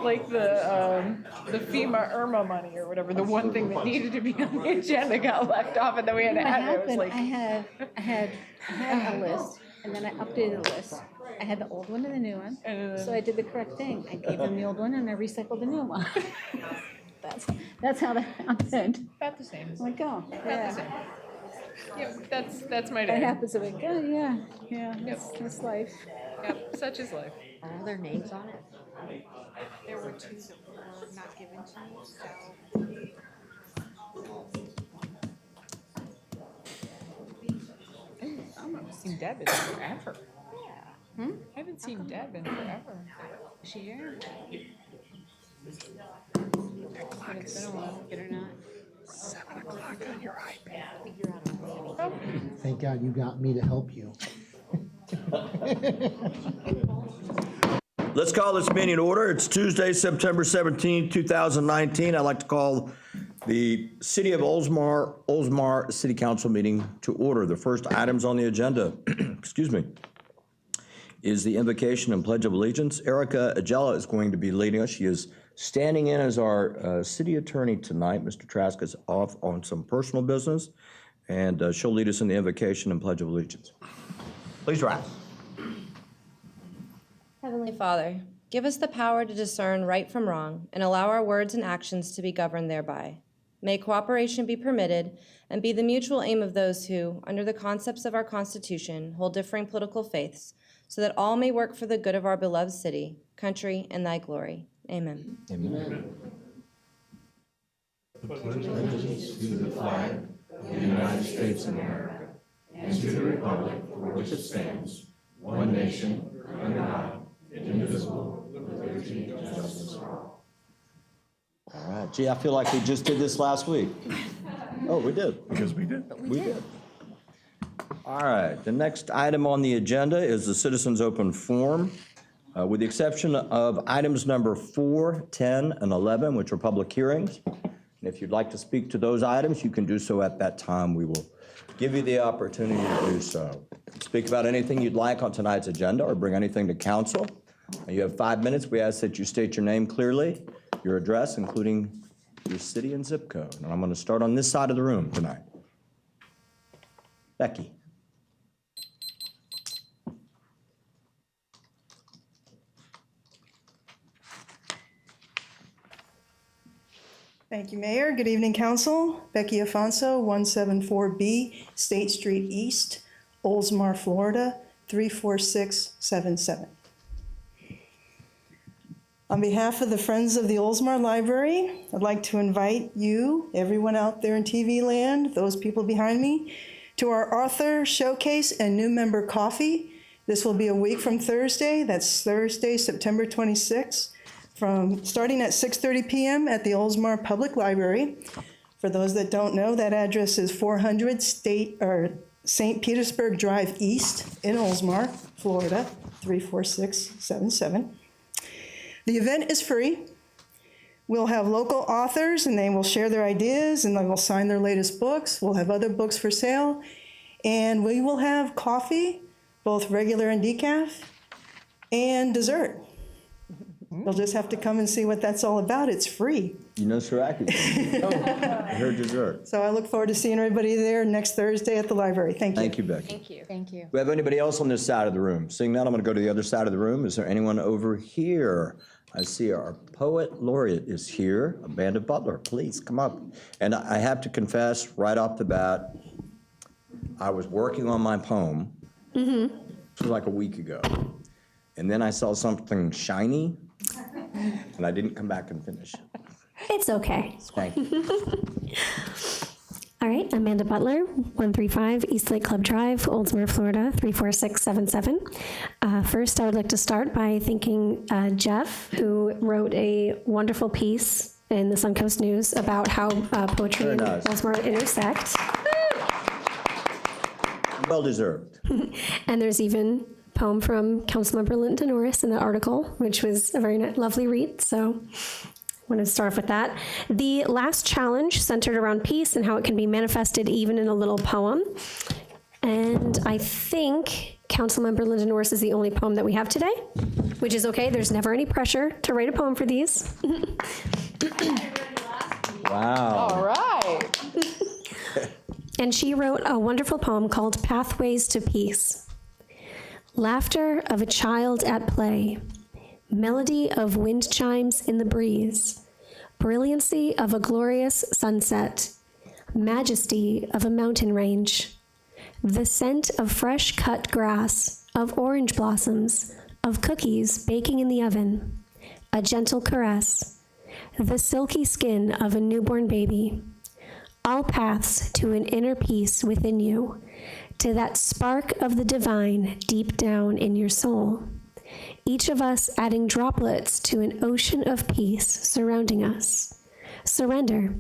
like the FEMA Irma money or whatever, the one thing that needed to be on the agenda got left off, and then we had to What add it. It was happened, like, I had a list, and then I updated the list. I had the old one and the new one, so I did the correct thing. I gave them the old one and I recycled the new one. That's how that happened. about the same. I'm like, oh, About the yeah. same. Yep, that's my That day. happens, I'm like, oh, yeah, that's life. Yep, such is life. Are all their names on it? There were two that were not given to me, so. I haven't seen Deb in forever. Yeah. I haven't seen Deb in forever. Is she here? But it's been a while. Get her not? 7 o'clock on your iPad. Figure out a way. Thank God you got me to help you. Let's call this meeting to order. It's Tuesday, September 17, 2019. I'd like to call the City of Oldsmar City Council meeting to order. The first items on the agenda, excuse me, is the invocation and pledge of allegiance. Erica Agella is going to be leading us. She is standing in as our city attorney tonight. Mr. Trask is off on some personal business, and she'll lead us in the invocation and pledge of allegiance. Please rise. Heavenly Father, give us the power to discern right from wrong and allow our words and actions to be governed thereby. May cooperation be permitted and be the mutual aim of those who, under the concepts of our Constitution, hold differing political faiths, so that all may work for the good of our beloved city, country, and thy glory. Amen. Amen. Allegiance to the flag of the United States of America and to the republic for which it stands, one nation, under God, indivisible, with liberty and justice for all. All right. Gee, I feel like we just did this last week. Oh, we did. Because we did. We did. All right. The next item on the agenda is the Citizens Open Forum, with the exception of items number 4, 10, and 11, which are public hearings. And if you'd like to speak to those items, you can do so at that time. We will give you the opportunity to do so. Speak about anything you'd like on tonight's agenda or bring anything to council. You have 5 minutes. We ask that you state your name clearly, your address, including your city and zip code. And I'm going to start on this side of the room tonight. Becky. Thank you, Mayor. Good evening, Council. Becky Afonso, 174B State Street East, Oldsmar, Florida, 34677. On behalf of the Friends of the Oldsmar Library, I'd like to invite you, everyone out there in TV land, those people behind me, to our author showcase and new member coffee. This will be a week from Thursday. That's Thursday, September 26th. Starting at 6:30 p.m. at the Oldsmar Public Library. For those that don't know, that address is 400 St. Petersburg Drive East in Oldsmar, Florida, 34677. The event is free. We'll have local authors, and they will share their ideas, and they will sign their latest books. We'll have other books for sale, and we will have coffee, both regular and decaf, and dessert. You'll just have to come and see what that's all about. It's free. You know Siraki. I heard dessert. So I look forward to seeing everybody there next Thursday at the library. Thank you. Thank you, Becky. Thank you. Thank you. Do we have anybody else on this side of the room? Seeing that, I'm going to go to the other side of the room. Is there anyone over here? I see our poet laureate is here, Amanda Butler. Please come up. And I have to confess right off the bat, I was working on my poem. It was like a week ago. And then I saw something shiny, and I didn't come back and finish. It's okay. Thank you. All right, Amanda Butler, 135 East Lake Club Drive, Oldsmar, Florida, 34677. First, I would like to start by thanking Jeff, who wrote a wonderful piece in the Suncoast News about how poetry and Oldsmar intersect. Well deserved. And there's even a poem from Councilmember Linda Norris in the article, which was a very lovely read. So I want to start off with that. The last challenge centered around peace and how it can be manifested even in a little poem. And I think Councilmember Linda Norris is the only poem that we have today, which is okay. There's never any pressure to write a poem for these. Wow. All right. And she wrote a wonderful poem called Pathways to Peace. Laughter of a child at play, melody of wind chimes in the breeze, brilliancy of a glorious sunset, majesty of a mountain range, the scent of fresh cut grass, of orange blossoms, of cookies baking in the oven, a gentle caress, the silky skin of a newborn baby, all paths to an inner peace within you, to that spark of the divine deep down in your soul. Each of us adding droplets to an ocean of peace surrounding us. Surrender.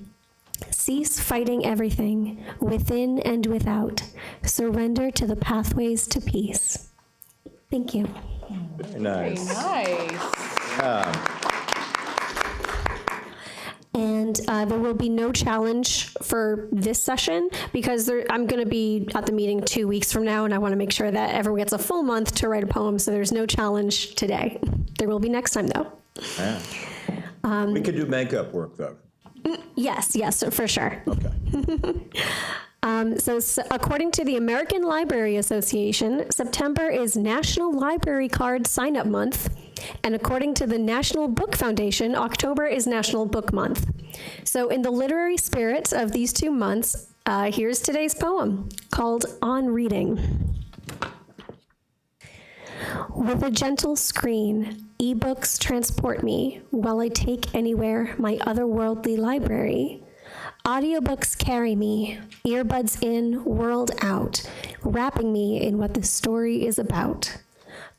Cease fighting everything, within and without. Surrender to the pathways to peace. Thank you. Very nice. Very nice. Yeah. And there will be no challenge for this session because I'm going to be at the meeting 2 weeks from now, and I want to make sure that everyone gets a full month to write a poem, so there's no challenge today. There will be next time, though. Yeah. We could do makeup work, though. Yes, for sure. Okay. So according to the American Library Association, September is National Library Card Sign-Up Month. And according to the National Book Foundation, October is National Book Month. So in the literary spirit of these 2 months, here's today's poem called On Reading. With a gentle screen, ebooks transport me while I take anywhere my otherworldly library. Audiobooks carry me, earbuds in, world out, wrapping me in what the story is about.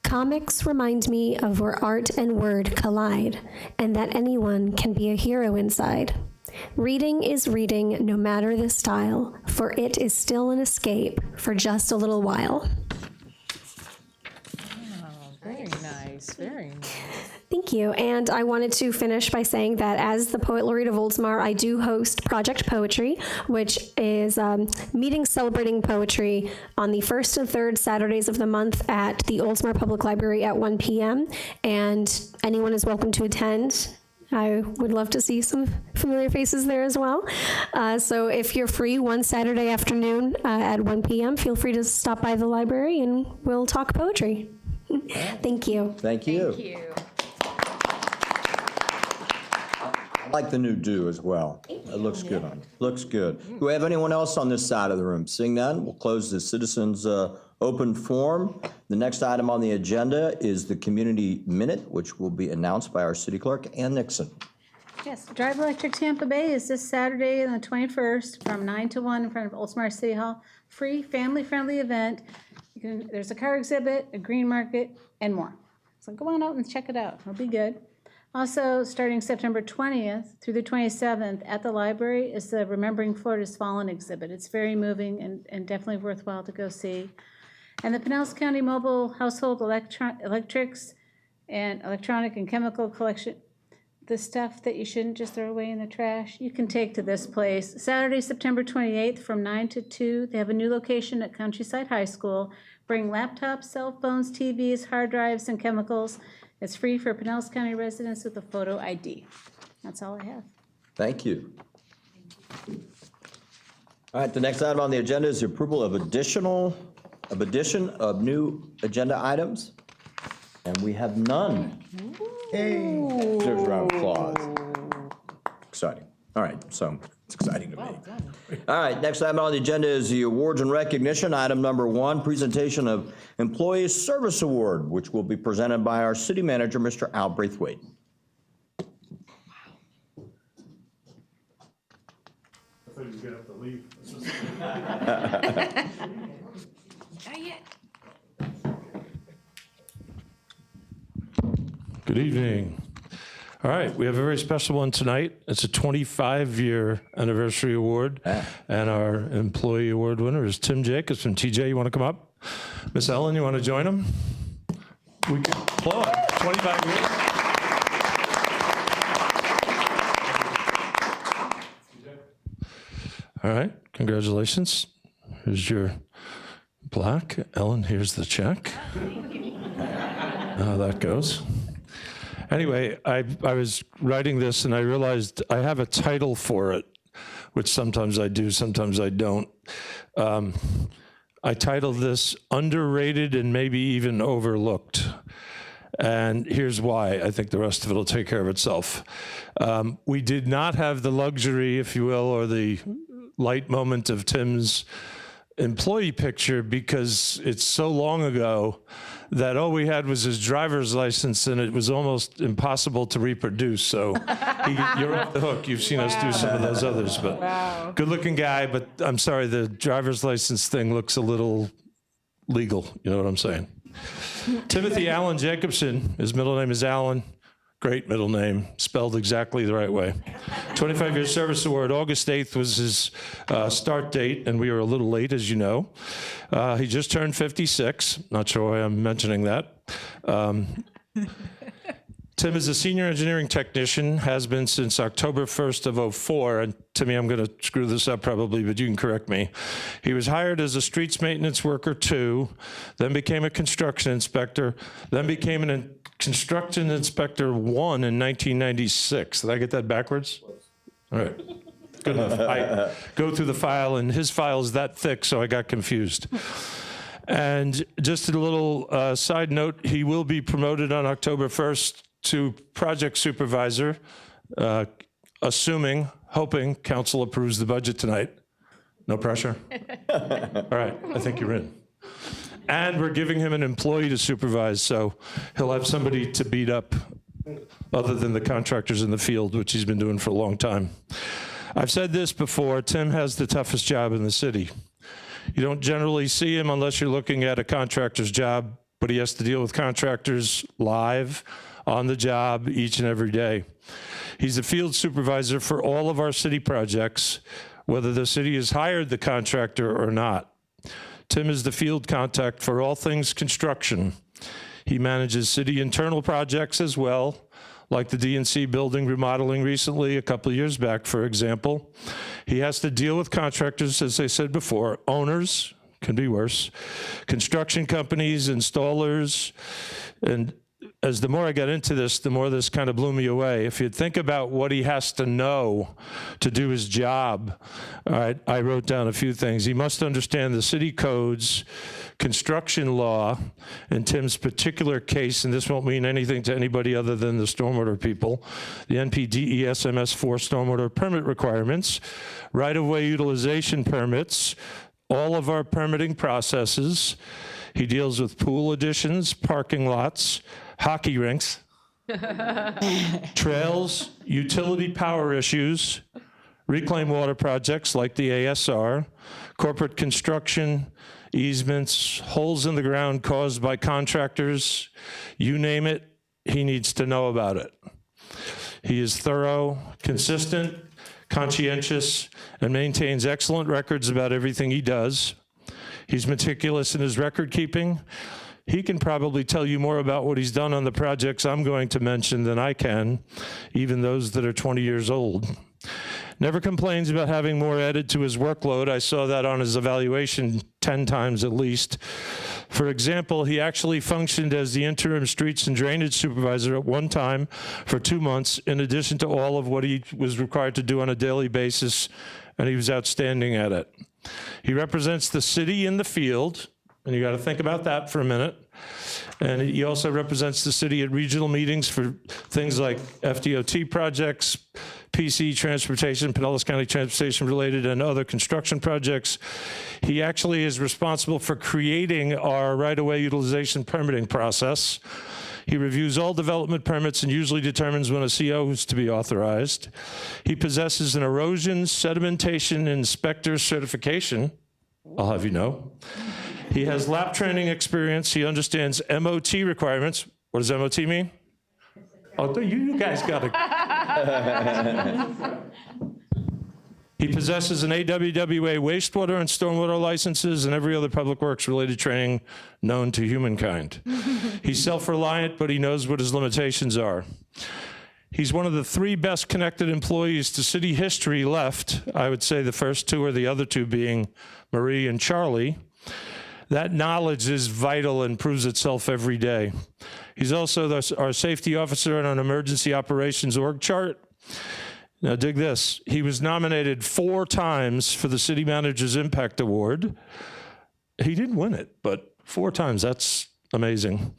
Comics remind me of where art and word collide, and that anyone can be a hero inside. Reading is reading no matter the style, for it is still an escape for just a little while. Very nice, very nice. Thank you. And I wanted to finish by saying that as the Poet Laureate of Oldsmar, I do host Project Poetry, which is meetings celebrating poetry on the first and third Saturdays of the month at the Oldsmar Public Library at 1 p.m. And anyone is welcome to attend. I would love to see some familiar faces there as well. So if you're free one Saturday afternoon at 1 p.m., feel free to stop by the library and we'll talk poetry. Thank you. Thank you. Thank you. I like the new do as well. It looks good on you. Looks good. Do we have anyone else on this side of the room? Seeing none, we'll close the citizens' open forum. The next item on the agenda is the community minute, which will be announced by our city clerk, Ann Nixon. Yes, Drive Electric Tampa Bay is this Saturday on the 21st from 9 to 1 in front of Oldsmar City Hall. Free, family-friendly event. There's a car exhibit, a green market, and more. So go on out and check it out. It'll be good. Also, starting September 20th through the 27th at the library is the Remembering Florida's Fallen exhibit. It's very moving and definitely worthwhile to go see. And the Pinellas County Mobile Household Electrics and Electronic and Chemical Collection, the stuff that you shouldn't just throw away in the trash, you can take to this place. Saturday, September 28th from 9 to 2. They have a new location at Countryside High School. Bring laptops, cell phones, TVs, hard drives, and chemicals. It's free for Pinellas County residents with a photo ID. That's all I have. Thank you. All right, the next item on the agenda is the approval of addition of new agenda items, and we have none. Hey. There's a round of applause. Exciting. All right, so it's exciting to me. All right, next item on the agenda is the awards and recognition. Item number 1, presentation of Employee Service Award, which will be presented by our city manager, Mr. Al Braithwaite. I thought you were gonna have to leave. Not yet. Good evening. All right, we have a very special one tonight. It's a 25-year anniversary award, and our employee award winner is Tim Jacobs from TJ. You want to come up? Miss Ellen, you want to join him? We can applaud. 25 years. All right, congratulations. Here's your Black. Ellen, here's the check. How that goes. Anyway, I was writing this and I realized I have a title for it, which sometimes I do, sometimes I don't. I titled this Underrated and Maybe Even Overlooked. And here's why. I think the rest of it will take care of itself. We did not have the luxury, if you will, or the light moment of Tim's employee picture because it's so long ago that all we had was his driver's license and it was almost impossible to reproduce. So you're off the hook. You've seen us do some of those others, but good looking guy, but I'm sorry, the driver's license thing looks a little legal. You know what I'm saying? Timothy Allen Jacobson, his middle name is Allen. Great middle name, spelled exactly the right way. 25-year service award. August 8th was his start date, and we were a little late, as you know. He just turned 56. Not sure why I'm mentioning that. Tim is a senior engineering technician, has been since October 1st of 2004, and Timmy, I'm going to screw this up probably, but you can correct me. He was hired as a streets maintenance worker 2, then became a construction inspector, then became a construction inspector 1 in 1996. Did I get that backwards? All right. Good enough. I go through the file, and his file is that thick, so I got confused. And just a little side note, he will be promoted on October 1st to project supervisor, hoping council approves the budget tonight. No pressure? All right, I think you're in. And we're giving him an employee to supervise, so he'll have somebody to beat up other than the contractors in the field, which he's been doing for a long time. I've said this before, Tim has the toughest job in the city. You don't generally see him unless you're looking at a contractor's job, but he has to deal with contractors live, on the job, each and every day. He's a field supervisor for all of our city projects, whether the city has hired the contractor or not. Tim is the field contact for all things construction. He manages city internal projects as well, like the DNC building remodeling recently, a couple of years back, for example. He has to deal with contractors, as I said before, owners, can be worse, construction companies, installers, and as the more I got into this, the more this kind of blew me away. If you think about what he has to know to do his job, all right, I wrote down a few things. He must understand the city codes, construction law, in Tim's particular case, and this won't mean anything to anybody other than the stormwater people, the NPDES MS4 stormwater permit requirements, right-of-way utilization permits, all of our permitting processes. He deals with pool additions, parking lots, hockey rinks, trails, utility power issues, reclaimed water projects like the ASR, corporate construction, easements, holes in the ground caused by contractors, you name it, he needs to know about it. He is thorough, consistent, conscientious, and maintains excellent records about everything he does. He's meticulous in his record keeping. He can probably tell you more about what he's done on the projects I'm going to mention than I can, even those that are 20 years old. Never complains about having more added to his workload. I saw that on his evaluation 10 times at least. For example, he actually functioned as the interim streets and drainage supervisor at one time for 2 months, in addition to all of what he was required to do on a daily basis, and he was outstanding at it. He represents the city in the field, and you got to think about that for a minute. And he also represents the city at regional meetings for things like FDOT projects, PC transportation, Pinellas County transportation related, and other construction projects. He actually is responsible for creating our right-of-way utilization permitting process. He reviews all development permits and usually determines when a CO is to be authorized. He possesses an erosion sedimentation inspector certification, I'll have you know. He has lab training experience. He understands MOT requirements. What does MOT mean? Oh, you guys got it. He possesses an AWWA wastewater and stormwater licenses and every other public works related training known to humankind. He's self-reliant, but he knows what his limitations are. He's one of the 3 best connected employees to city history left. I would say the first 2 are the other 2 being Marie and Charlie. That knowledge is vital and proves itself every day. He's also our safety officer on an emergency operations org chart. Now dig this. He was nominated 4 times for the City Manager's Impact Award. He didn't win it, but 4 times, that's amazing.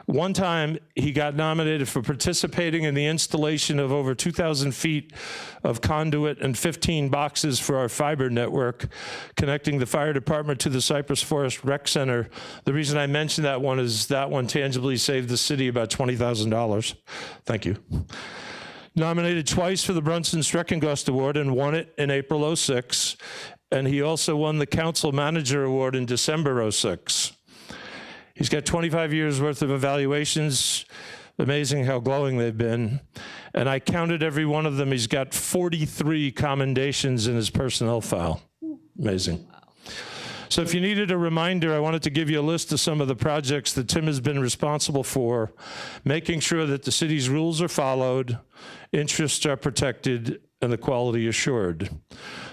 One time, he got nominated for participating in the installation of over 2,000 feet of conduit and 15 boxes for our fiber network, connecting the fire department to the Cypress Forest Rec Center. The reason I mention that one is that one tangibly saved the city about $20,000. Thank you. Nominated twice for the Brunson Streckengust Award and won it in April '06. And he also won the Council Manager Award in December '06. He's got 25 years worth of evaluations. Amazing how glowing they've been. And I counted every one of them. He's got 43 commendations in his personnel file. Amazing. So if you needed a reminder, I wanted to give you a list of some of the projects that Tim has been responsible for, making sure that the city's rules are followed, interests are protected, and the quality assured.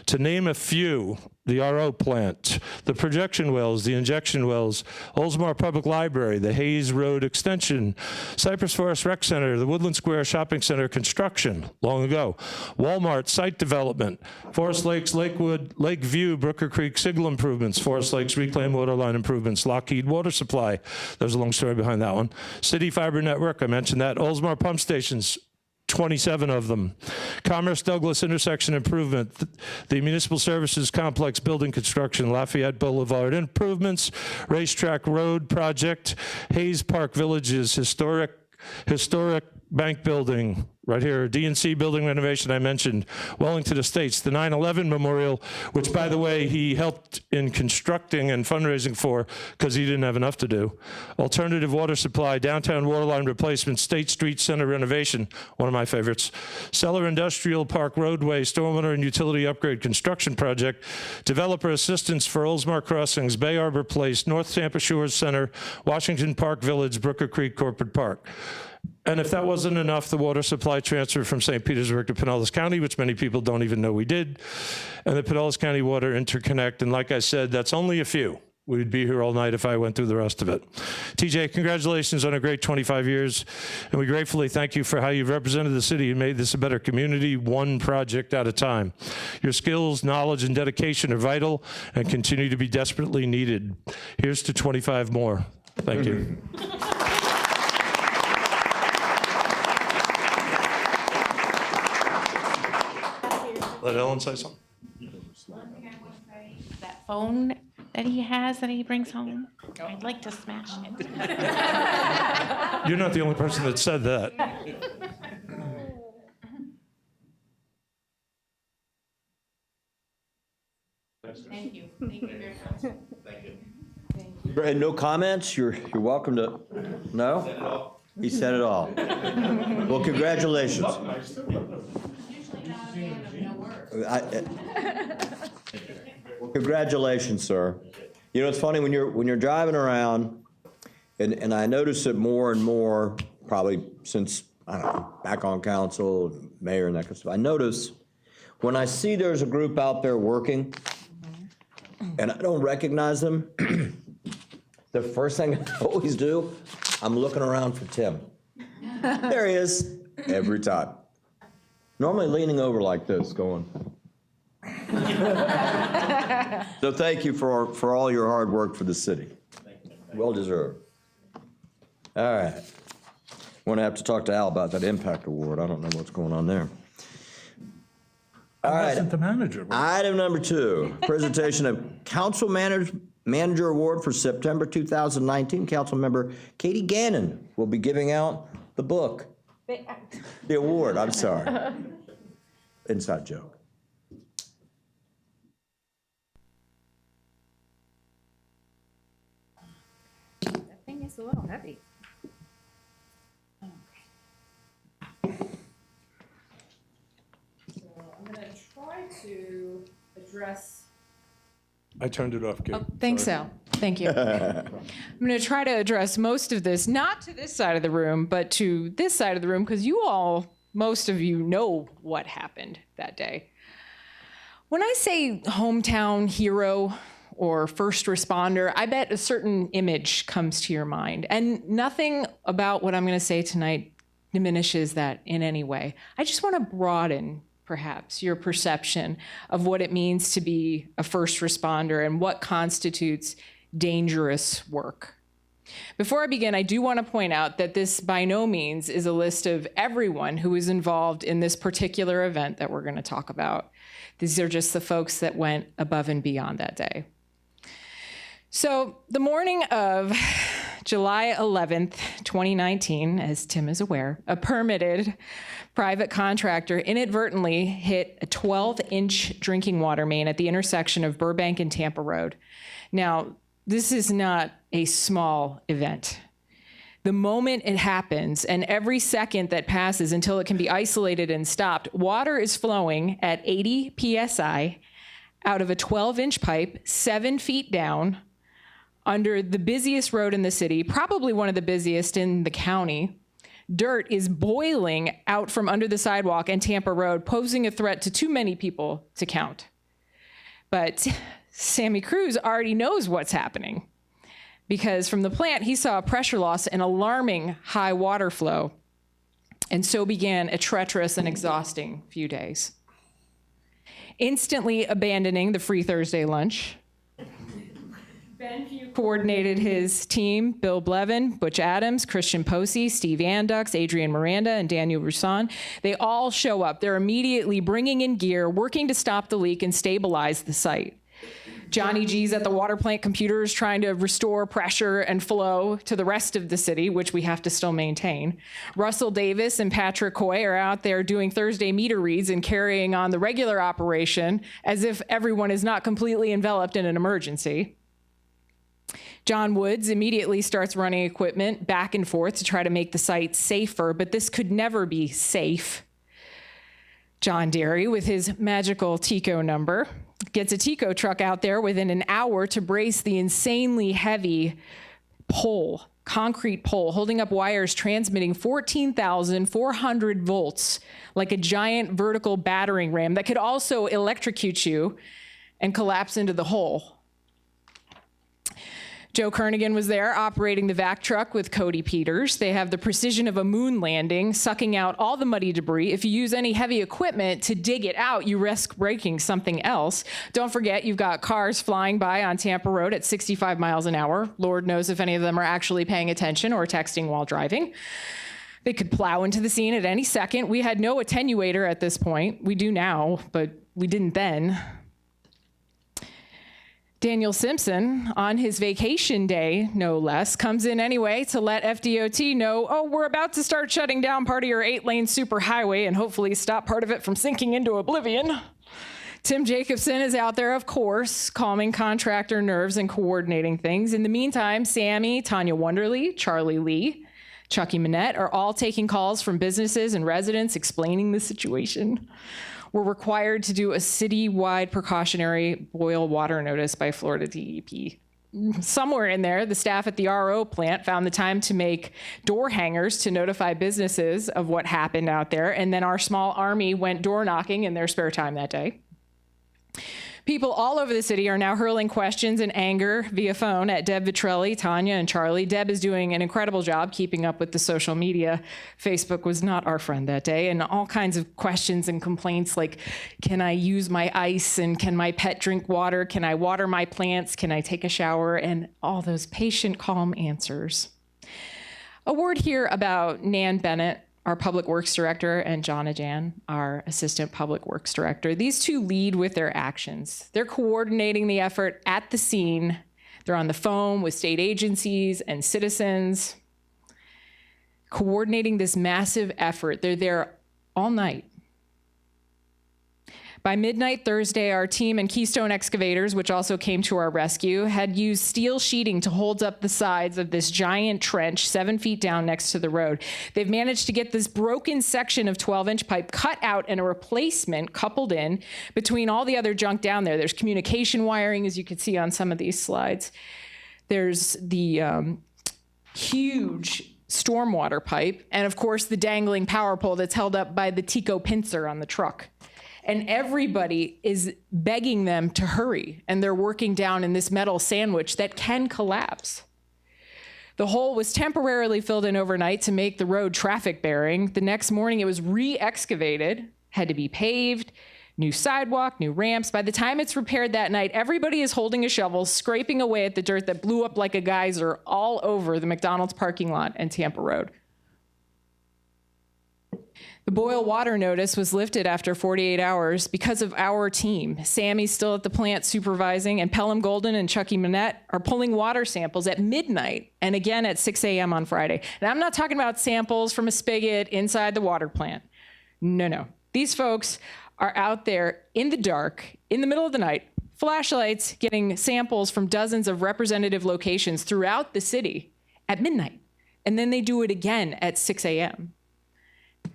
To name a few, the RO plant, the projection wells, the injection wells, Oldsmar Public Library, the Hayes Road Extension, Cypress Forest Rec Center, the Woodland Square Shopping Center construction, long ago, Walmart site development, Forest Lakes, Lakewood, Lakeview, Brooker Creek signal improvements, Forest Lakes reclaimed water line improvements, Lockheed water supply, there's a long story behind that one, City Fiber Network, I mentioned that, Oldsmar pump stations, 27 of them. Commerce Douglas intersection improvement, the Municipal Services Complex building construction, Lafayette Boulevard improvements, Racetrack Road project, Hayes Park Villages, historic bank building, right here, DNC building renovation I mentioned, Wellington Estates, the 9/11 Memorial, which by the way, he helped in constructing and fundraising for because he didn't have enough to do. Alternative water supply, downtown waterline replacement, State Street Center renovation, one of my favorites. Cellar Industrial Park roadway, stormwater and utility upgrade construction project, developer assistance for Oldsmar Crossings, Bay Arbor Place, North Tampa Shores Center, Washington Park Village, Brooker Creek Corporate Park. And if that wasn't enough, the water supply transfer from St. Petersburg to Pinellas County, which many people don't even know we did, and the Pinellas County Water Interconnect. And like I said, that's only a few. We'd be here all night if I went through the rest of it. TJ, congratulations on a great 25 years. And we gratefully thank you for how you've represented the city and made this a better community, one project at a time. Your skills, knowledge, and dedication are vital and continue to be desperately needed. Here's to 25 more. Thank you. Let Ellen say something. That phone that he has that he brings home, I'd like to smash it. You're not the only person that said that. Thank you. Thank you very much. Thank you. And no comments? You're welcome to, no? He said it all. Well, congratulations. Congratulations, sir. You know, it's funny when you're driving around, and I notice it more and more, probably since, I don't know, back on council, mayor and that kind of stuff. I notice when I see there's a group out there working, and I don't recognize them, the first thing I always do, I'm looking around for Tim. There he is, every time. Normally leaning over like this, going. So thank you for all your hard work for the city. Well deserved. All right. Want to have to talk to Al about that impact award. I don't know what's going on there. All right. Wasn't the manager. Item number 2, presentation of Council Manager Award for September 2019. Councilmember Katie Gannon will be giving out the book. The award, I'm sorry. Inside joke. That thing is a little heavy. So I'm gonna try to address. I turned it off, Kate. Oh, thanks, Al. Thank you. I'm going to try to address most of this, not to this side of the room, but to this side of the room, because you all, most of you know what happened that day. When I say hometown hero or first responder, I bet a certain image comes to your mind. And nothing about what I'm going to say tonight diminishes that in any way. I just want to broaden, perhaps, your perception of what it means to be a first responder and what constitutes dangerous work. Before I begin, I do want to point out that this by no means is a list of everyone who was involved in this particular event that we're going to talk about. These are just the folks that went above and beyond that day. So the morning of July 11th, 2019, as Tim is aware, a permitted private contractor inadvertently hit a 12-inch drinking water main at the intersection of Burbank and Tampa Road. Now, this is not a small event. The moment it happens, and every second that passes until it can be isolated and stopped, water is flowing at 80 psi out of a 12-inch pipe 7 feet down under the busiest road in the city, probably one of the busiest in the county. Dirt is boiling out from under the sidewalk and Tampa Road, posing a threat to too many people to count. But Sammy Cruz already knows what's happening, because from the plant, he saw a pressure loss and alarming high water flow. And so began a treacherous and exhausting few days. Instantly abandoning the free Thursday lunch, Ben Few coordinated his team, Bill Blevin, Butch Adams, Christian Posey, Steve Andux, Adrian Miranda, and Daniel Roussan. They all show up. They're immediately bringing in gear, working to stop the leak and stabilize the site. Johnny G's at the water plant computers trying to restore pressure and flow to the rest of the city, which we have to still maintain. Russell Davis and Patrick Coy are out there doing Thursday meter reads and carrying on the regular operation as if everyone is not completely enveloped in an emergency. John Woods immediately starts running equipment back and forth to try to make the site safer, but this could never be safe. John Derry, with his magical TICO number, gets a TICO truck out there within an hour to brace the insanely heavy pole, concrete pole, holding up wires transmitting 14,400 volts like a giant vertical battering ram that could also electrocute you and collapse into the hole. Joe Kernigan was there operating the vac truck with Cody Peters. They have the precision of a moon landing, sucking out all the muddy debris. If you use any heavy equipment to dig it out, you risk breaking something else. Don't forget, you've got cars flying by on Tampa Road at 65 miles an hour. Lord knows if any of them are actually paying attention or texting while driving. They could plow into the scene at any second. We had no attenuator at this point. We do now, but we didn't then. Daniel Simpson, on his vacation day, no less, comes in anyway to let FDOT know, oh, we're about to start shutting down part of your 8-lane superhighway and hopefully stop part of it from sinking into oblivion. Tim Jacobson is out there, of course, calming contractor nerves and coordinating things. In the meantime, Sammy, Tanya Wonderly, Charlie Lee, Chucky Manette are all taking calls from businesses and residents explaining the situation. We're required to do a citywide precautionary boil water notice by Florida DEP. Somewhere in there, the staff at the RO plant found the time to make door hangers to notify businesses of what happened out there, and then our small army went door knocking in their spare time that day. People all over the city are now hurling questions and anger via phone at Deb Vitrelli, Tanya, and Charlie. Deb is doing an incredible job keeping up with the social media. Facebook was not our friend that day, and all kinds of questions and complaints like, can I use my ice, and can my pet drink water? Can I water my plants? Can I take a shower? And all those patient, calm answers. A word here about Nan Bennett, our Public Works Director, and John Ajan, our Assistant Public Works Director. These two lead with their actions. They're coordinating the effort at the scene. They're on the phone with state agencies and citizens, coordinating this massive effort. They're there all night. By midnight Thursday, our team and Keystone Excavators, which also came to our rescue, had used steel sheeting to hold up the sides of this giant trench 7 feet down next to the road. They've managed to get this broken section of 12-inch pipe cut out and a replacement coupled in between all the other junk down there. There's communication wiring, as you can see on some of these slides. There's the huge stormwater pipe, and of course the dangling power pole that's held up by the TICO pincer on the truck. and everybody is begging them to hurry, and they're working down in this metal sandwich that can collapse. The hole was temporarily filled in overnight to make the road traffic bearing. The next morning it was re-excavated, had to be paved, new sidewalk, new ramps. By the time it's repaired that night, everybody is holding a shovel, scraping away at the dirt that blew up like a geyser all over the McDonald's parking lot and Tampa Road. The boil water notice was lifted after 48 hours because of our team. Sammy's still at the plant supervising, and Pelham Golden and Chucky Manette are pulling water samples at midnight and again at 6 a.m. on Friday. And I'm not talking about samples from a spigot inside the water plant. No. These folks are out there in the dark, in the middle of the night, flashlights, getting samples from dozens of representative locations throughout the city at midnight. And then they do it again at 6 a.m.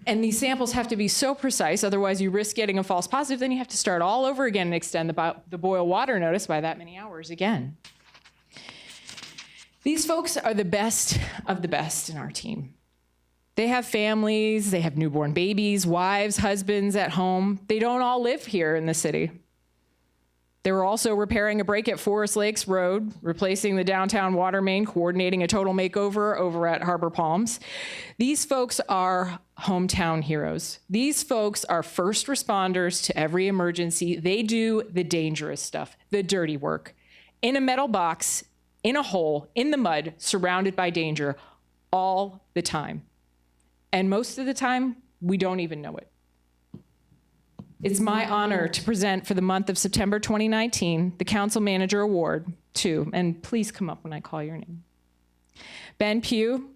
And these samples have to be so precise, otherwise you risk getting a false positive, then you have to start all over again and extend the boil water notice by that many hours again. These folks are the best of the best in our team. They have families, they have newborn babies, wives, husbands at home. They don't all live here in the city. They were also repairing a break at Forest Lakes Road, replacing the downtown water main, coordinating a total makeover over at Harbor Palms. These folks are hometown heroes. These folks are first responders to every emergency. They do the dangerous stuff, the dirty work, in a metal box, in a hole, in the mud, surrounded by danger, all the time. And most of the time, we don't even know it. It's my honor to present for the month of September 2019, the Council Manager Award to, and please come up when I call your name, Ben Pugh,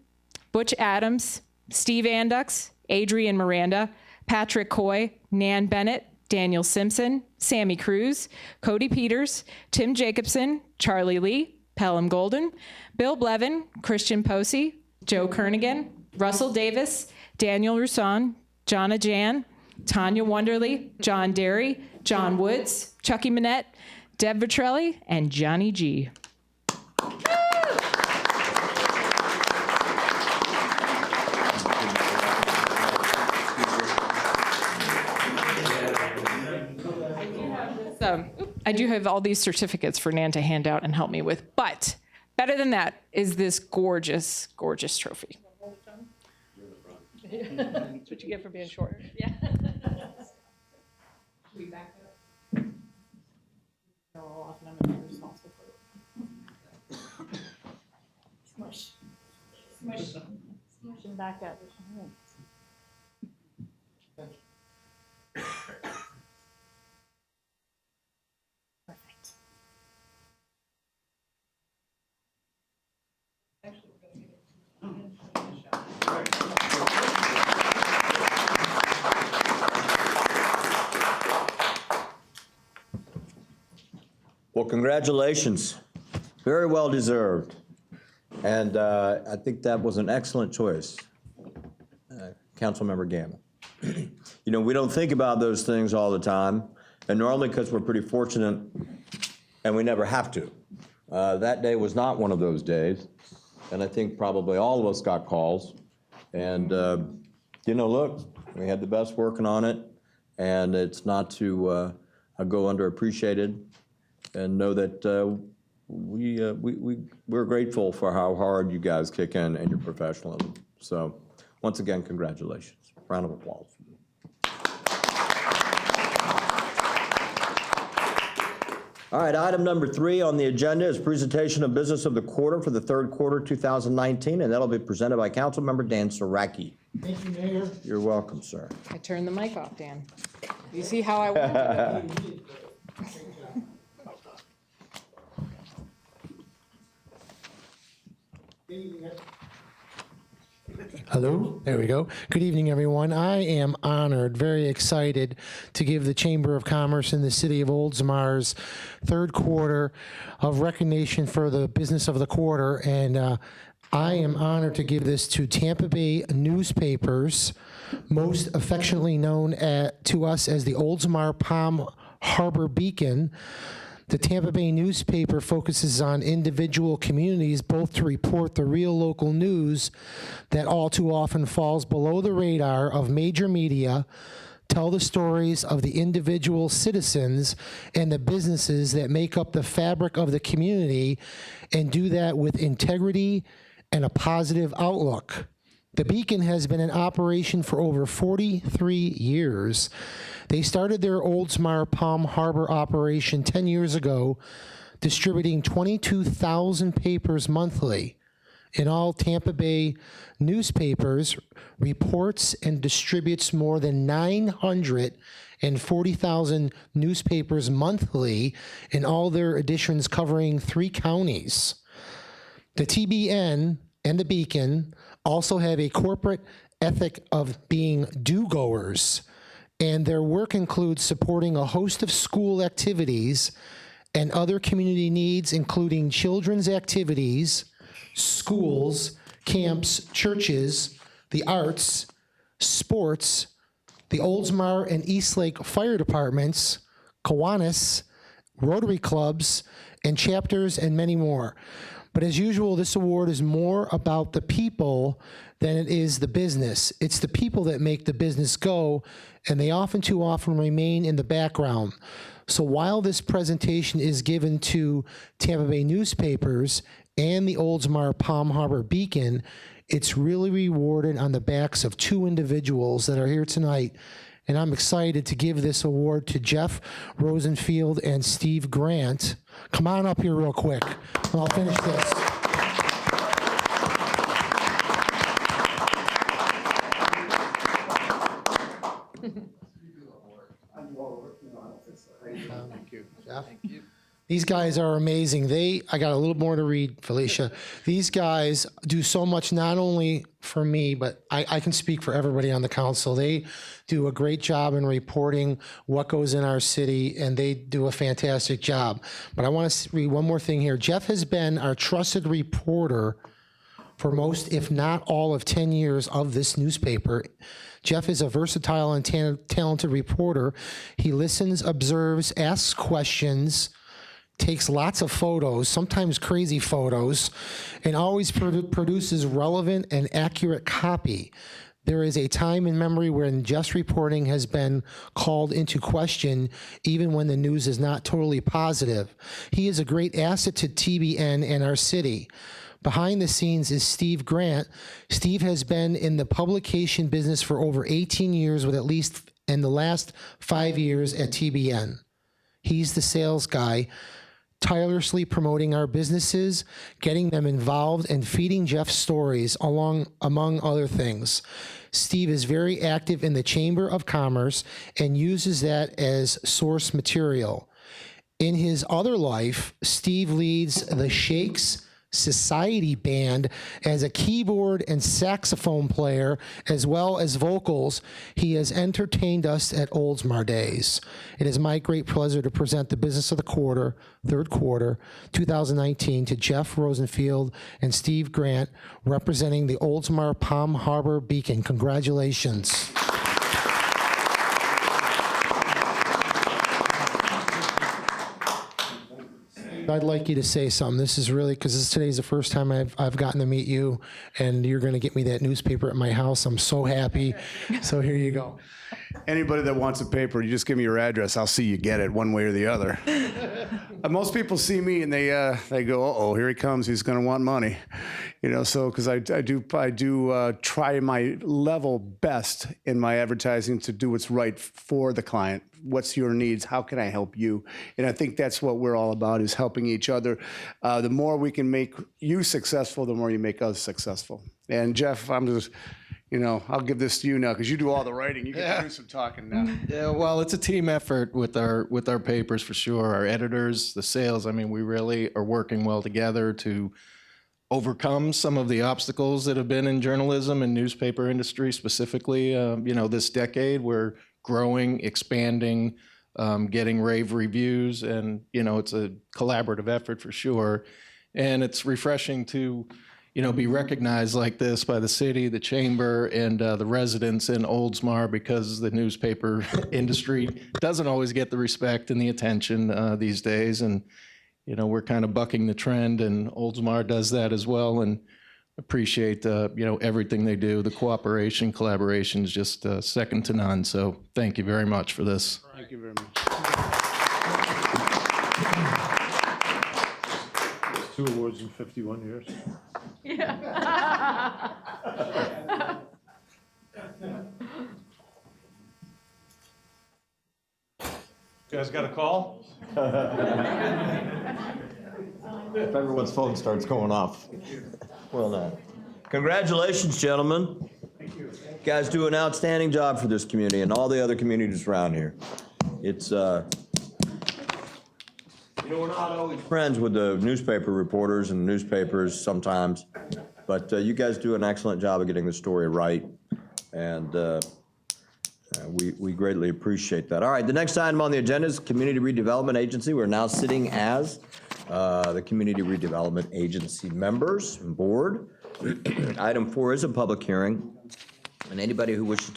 Butch Adams, Steve Andux, Adrian Miranda, Patrick Coy, Nan Bennett, Daniel Simpson, Sammy Cruz, Cody Peters, Tim Jacobson, Charlie Lee, Pelham Golden, Bill Blevin, Christian Posey, Joe Kernigan, Russell Davis, Daniel Roussan, Jonna Jan, Tanya Wonderly, John Derry, John Woods, Chucky Manette, Deb Vitrelli, and Johnny G. I do have all these certificates for Nan to hand out and help me with, but better than that is this gorgeous, gorgeous trophy. That's what you get for being short. Yeah. We back up. How often I'm responsible for it. Smush. Smush. Smush and back up. Perfect. Well, congratulations. Very well deserved. And I think that was an excellent choice, Councilmember Gamble. You know, we don't think about those things all the time, and normally because we're pretty fortunate and we never have to. That day was not one of those days, and I think probably all of us got calls. And, you know, look, we had the best working on it, and it's not to go underappreciated, and know that we're grateful for how hard you guys kick in and your professionalism. So once again, congratulations. Round of applause. All right, item number 3 on the agenda is presentation of business of the quarter for the third quarter 2019, and that'll be presented by Councilmember Dan Saraki. Thank you, Mayor. You're welcome, sir. I turned the mic off, Dan. You see how I wanted it? Hello, there we go. Good evening, everyone. I am honored, very excited to give the Chamber of Commerce in the city of Oldsmar's third quarter of recognition for the business of the quarter. And I am honored to give this to Tampa Bay newspapers, most affectionately known to us as the Oldsmar Palm Harbor Beacon. The Tampa Bay newspaper focuses on individual communities, both to report the real local news that all too often falls below the radar of major media, tell the stories of the individual citizens and the businesses that make up the fabric of the community, and do that with integrity and a positive outlook. The Beacon has been in operation for over 43 years. They started their Oldsmar Palm Harbor operation 10 years ago, distributing 22,000 papers monthly. In all, Tampa Bay newspapers reports and distributes more than 940,000 newspapers monthly in all their editions covering 3 counties. The TBN and the Beacon also have a corporate ethic of being do-goers, and their work includes supporting a host of school activities and other community needs, including children's activities, schools, camps, churches, the arts, sports, the Oldsmar and Eastlake Fire Departments, Kiwanis, Rotary Clubs, and chapters, and many more. But as usual, this award is more about the people than it is the business. It's the people that make the business go, and they too often remain in the background. So while this presentation is given to Tampa Bay newspapers and the Oldsmar Palm Harbor Beacon, it's really rewarded on the backs of 2 individuals that are here tonight. And I'm excited to give this award to Jeff Rosenfield and Steve Grant. Come on up here real quick, and I'll finish this. Thank you, Jeff. Thank you. These guys are amazing. I got a little more to read, Felicia. These guys do so much, not only for me, but I can speak for everybody on the council. They do a great job in reporting what goes in our city, and they do a fantastic job. But I want to read one more thing here. Jeff has been our trusted reporter for most, if not all, of 10 years of this newspaper. Jeff is a versatile and talented reporter. He listens, observes, asks questions, takes lots of photos, sometimes crazy photos, and always produces relevant and accurate copy. There is a time in memory when Jeff's reporting has been called into question, even when the news is not totally positive. He is a great asset to TBN and our city. Behind the scenes is Steve Grant. Steve has been in the publication business for over 18 years, with at least in the last 5 years at TBN. He's the sales guy, tirelessly promoting our businesses, getting them involved, and feeding Jeff's stories, among other things. Steve is very active in the Chamber of Commerce and uses that as source material. In his other life, Steve leads the Shakes Society Band as a keyboard and saxophone player, as well as vocals. He has entertained us at Oldsmar Days. It is my great pleasure to present the business of the quarter, third quarter, 2019, to Jeff Rosenfield and Steve Grant, representing the Oldsmar Palm Harbor Beacon. Congratulations. I'd like you to say something. This is really, because today's the first time I've gotten to meet you, and you're going to get me that newspaper at my house. I'm so happy. So here you go. Anybody that wants a paper, you just give me your address. I'll see you get it one way or the other. Most people see me and they go, "Uh-oh, here he comes. He's going to want money," So because I do try my level best in my advertising to do what's right for the client. What's your needs? How can I help you? And I think that's what we're all about, is helping each other. The more we can make you successful, the more you make us successful. And Jeff, I'm just, I'll give this to you now because you do all the writing. You can do some talking now. Yeah, well, it's a team effort with our papers for sure. Our editors, the sales. I mean, we really are working well together to overcome some of the obstacles that have been in journalism and newspaper industry specifically. This decade, we're growing, expanding, getting rave reviews, and it's a collaborative effort for sure. And it's refreshing to be recognized like this by the city, the chamber, and the residents in Oldsmar, because the newspaper industry doesn't always get the respect and the attention these days. And we're kind of bucking the trend, and Oldsmar does that as well. And appreciate, everything they do. The cooperation, collaboration is just second to none. So thank you very much for this. Thank you very much. 2 awards in 51 years. You guys got a call? If everyone's phone starts going off. Well done. Congratulations, gentlemen. Thank you. You guys do an outstanding job for this community and all the other communities around here. It's, we're not always friends with the newspaper reporters and newspapers sometimes, but you guys do an excellent job of getting the story right, and we greatly appreciate that. All right, the next item on the agenda is Community Redevelopment Agency. We're now sitting as the Community Redevelopment Agency members and board. Item 4 is a public hearing, and anybody who wishes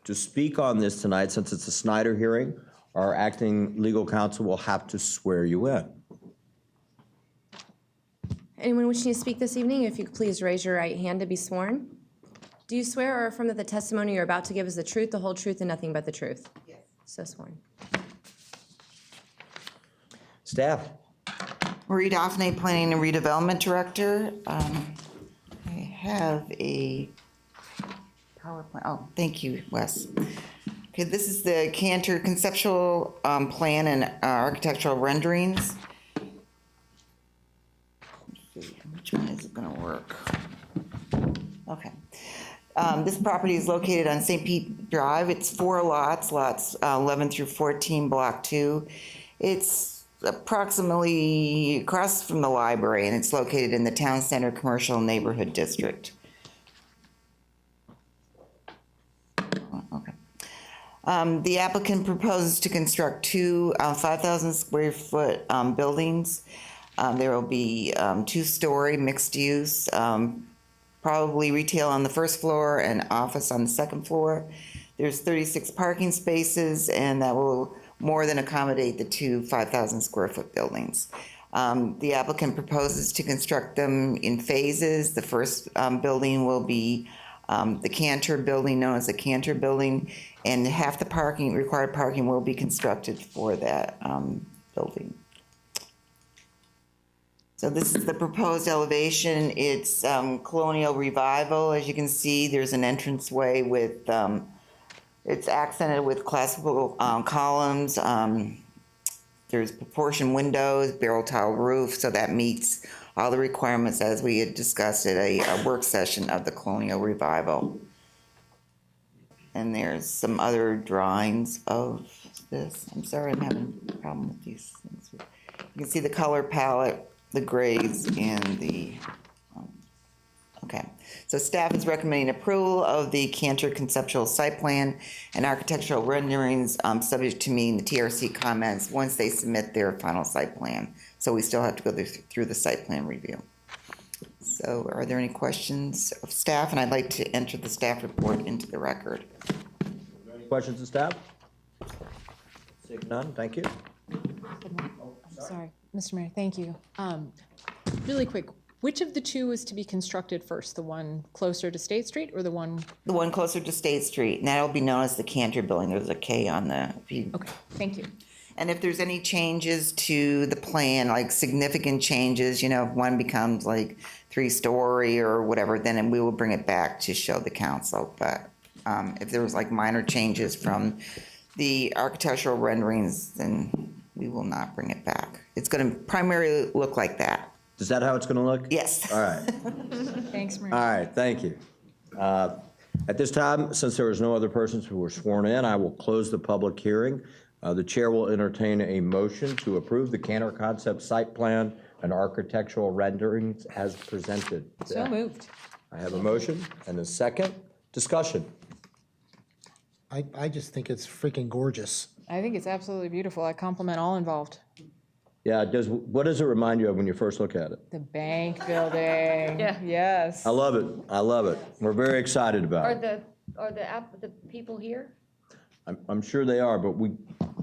to speak on this tonight, since it's a Snyder hearing, our acting legal counsel will have to swear you in. Anyone wishing to speak this evening, if you could please raise your right hand to be sworn. Do you swear or affirm that the testimony you're about to give is the truth, the whole truth, and nothing but the truth? Yes. So sworn. Staff. Marie Daphne, Planning and Redevelopment Director. I have a PowerPoint. Oh, thank you, Wes. Okay, this is the Cantor conceptual plan and architectural renderings. Let's see, which one is it going to work? Okay. This property is located on St. Pete Drive. It's 4 lots, lots 11 through 14, Block 2. It's approximately across from the library, and it's located in the Town Center Commercial Neighborhood District. Okay. The applicant proposes to construct 2 5,000 square foot buildings. There will be 2-story mixed use, probably retail on the first floor and office on the second floor. There's 36 parking spaces, and that will more than accommodate the 2 5,000 square foot buildings. The applicant proposes to construct them in phases. The first building will be the Cantor building, known as the Cantor building, and half the required parking will be constructed for that building. So this is the proposed elevation. It's colonial revival. As you can see, there's an entranceway with, it's accented with classical columns. There's proportioned windows, barrel tile roof, so that meets all the requirements as we had discussed at a work session of the colonial revival. And there's some other drawings of this. I'm sorry, I'm having a problem with these things. You can see the color palette, the grades, and the, okay. So staff is recommending approval of the Cantor conceptual site plan and architectural renderings, subject to meeting the TRC comments once they submit their final site plan. So we still have to go through the site plan review. So are there any questions of staff? And I'd like to enter the staff report into the record. Any questions of staff? Seeing none, thank you. Sorry, Mr. Mayor, thank you. Really quick, which of the 2 is to be constructed first? The one closer to State Street or the one? The one closer to State Street, and that'll be known as the Cantor building. There's a K on the. Okay, thank you. And if there's any changes to the plan, like significant changes, if one becomes like 3-story or whatever, then we will bring it back to show the council. But if there was like minor changes from the architectural renderings, then we will not bring it back. It's going to primarily look like that. Is that how it's going to look? Yes. All right. Thanks, Maria. All right, thank you. At this time, since there is no other persons who were sworn in, I will close the public hearing. The chair will entertain a motion to approve the Cantor concept site plan and architectural renderings as presented. So moved. I have a motion and a second. Discussion. I just think it's freaking gorgeous. I think it's absolutely beautiful. I compliment all involved. Yeah, what does it remind you of when you first look at it? The bank building. Yeah. Yes. I love it. I love it. We're very excited about it. Are the people here? I'm sure they are, but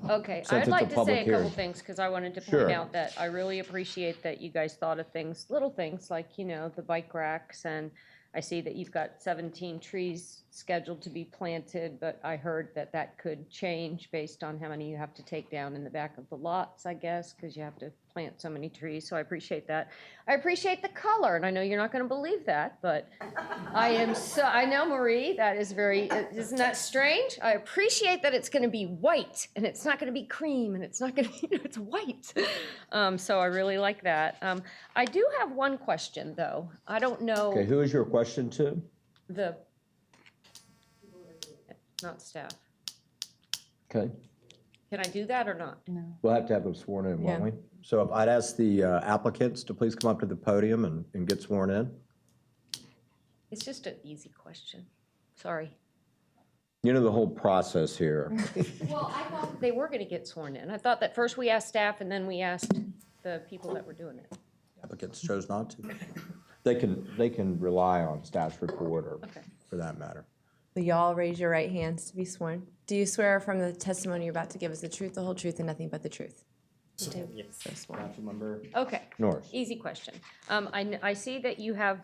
Okay, Since I'd it's a like to public say a couple hearing. things, because I wanted to Sure. point out that I really appreciate that you guys thought of things, little things, like, you know, the bike racks, and I see that you've got 17 trees scheduled to be planted, but I heard that that could change based on how many you have to take down in the back of the lots, I guess, because you have to plant so many trees, so I appreciate that. I appreciate the color, and I know you're not going to believe that, but I know, Marie, that is isn't that strange? I appreciate that it's going to be white, and it's not going to be cream, and it's not going to, it's white. So I really like that. I do have one question, though. I don't know. Okay, who is your question to? Not staff. Okay, Can I do that or not? No. we'll have to have them sworn in, won't Yeah. we? So if I'd ask the applicants to please come up to the podium and get sworn in. It's just an easy question. Sorry. You know the whole process here. Well, I thought they were going to get sworn in. I thought that first we asked staff and then we asked the people that were doing it. Applicants chose not to. They can rely on staff's report or Okay. for that matter. Will y'all raise your right hands to be sworn? Do you swear from the testimony you're about to give us the truth, the whole truth, and nothing but the truth? Yes. So sworn. Councilmember Okay. Norris. Easy question. I see that you have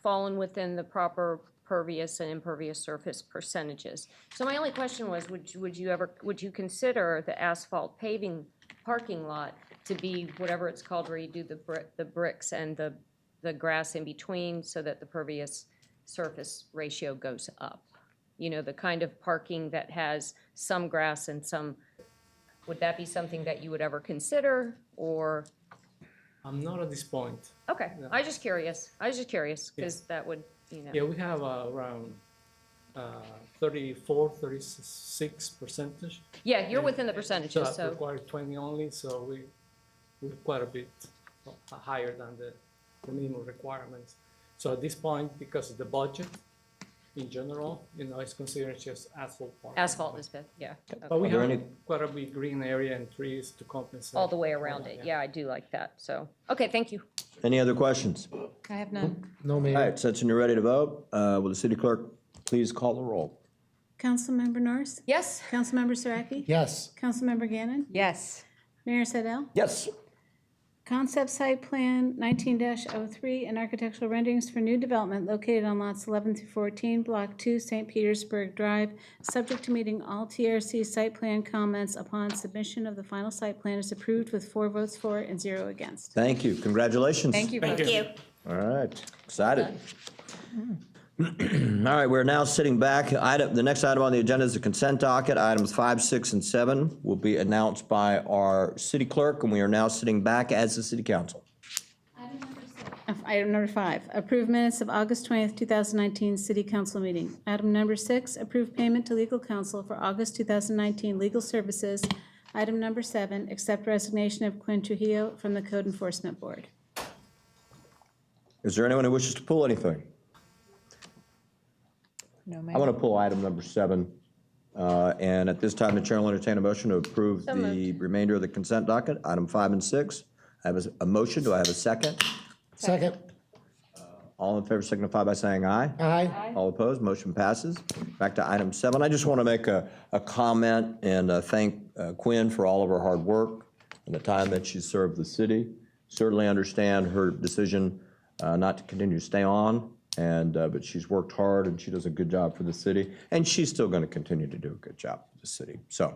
fallen within the proper pervious and impervious surface percentages. So my only question was, would you consider the asphalt paving parking lot to be whatever it's called, where you do the bricks and the grass in between, so that the pervious surface ratio goes up? You know, the kind of parking that has some grass and some, would that be something that you would ever consider, or? I'm not at this point. Okay, No. I was just curious, because that would, you know. Yeah, we have around 34, 36%. Yeah, you're within the percentages, That so, require 20 only, so we're quite a bit higher than the minimum requirements. So at this point, because of the budget in general, you know, it's considered just asphalt parking. asphalt is bad, yeah. But we Are there have any- quite a big green area and trees to compensate. All the way around it, yeah, I do like that, so, okay, thank you. Any other questions? I have none. No, All Mayor. right, since you're ready to vote, will the city clerk please call the roll? Councilmember Norris? Yes? Councilmember Saraki? Yes. Councilmember Gannon? Yes. Mayor Sedell? Yes. Concept site plan 19-03 and architectural renderings for new development located on lots 11 through 14, Block 2, St. Petersburg Drive, subject to meeting all TRC site plan comments upon submission of the final site plan is approved with 4 votes for and 0 against. Thank you, congratulations. Thank you. Thank you. All right, excited. All right, we're now sitting back. The next item on the agenda is the consent docket. Items 5, 6, and 7 will be announced by our city clerk, and we are now sitting back as the city council. Item number 5, approve minutes of August 20th, 2019 City Council meeting. Item number 6, approve payment to legal counsel for August 2019 legal services. Item number 7, accept resignation of Quinn Trujillo from the Code Enforcement Board. Is there anyone who wishes to pull anything? No, I want to pull item number 7. And at this time, the chair will entertain a motion to approve So the remainder of the consent docket, item 5 and 6. I have a motion. Do I have a second? Second. All in favor signify by saying aye. Aye. All opposed, motion passes. Back to item 7. I just want to make a comment and thank Quinn for all of her hard work and the time that she served the city. Certainly understand her decision not to continue to stay on, but she's worked hard and she does a good job for the city, and she's still going to continue to do a good job for the city. So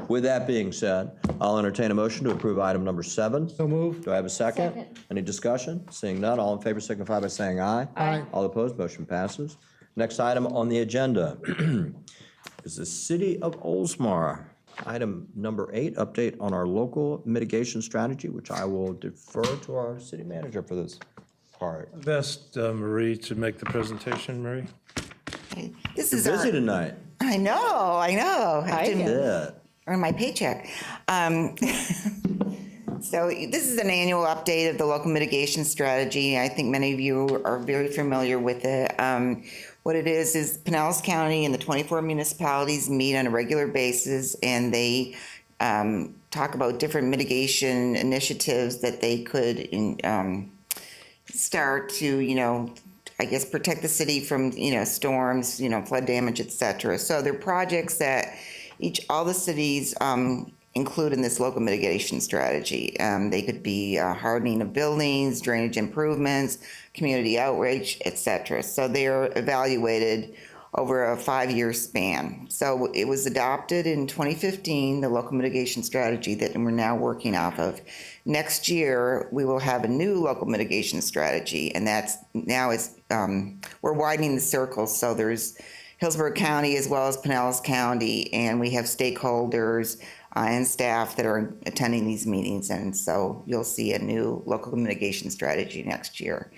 with that being said, I'll entertain a motion to approve item number 7. So moved. Do I have a second? Second. Any discussion? Seeing none, all in favor signify by saying aye. Aye. All opposed, motion passes. Next item on the agenda is the City of Oldsmar. Item number 8, update on our local mitigation strategy, which I will defer to our city manager for this part. I've asked Marie to make the presentation, Marie. This You're is busy our, tonight. I know. I didn't Yeah. earn my paycheck. So this is an annual update of the local mitigation strategy. I think many of you are very familiar with it. What it is Pinellas County and the 24 municipalities meet on a regular basis, and they talk about different mitigation initiatives that they could start to, I guess, protect the city from, storms, flood damage, et cetera. So they're projects that all the cities include in this local mitigation strategy. They could be hardening of buildings, drainage improvements, community outreach, etc. So they are evaluated over a 5-year span. So it was adopted in 2015, the local mitigation strategy that we're now working off of. Next year, we will have a new local mitigation strategy, and that's now we're widening the circle. So there's Hillsborough County as well as Pinellas County, and we have stakeholders and staff that are attending these meetings, and so you'll see a new local mitigation strategy next year.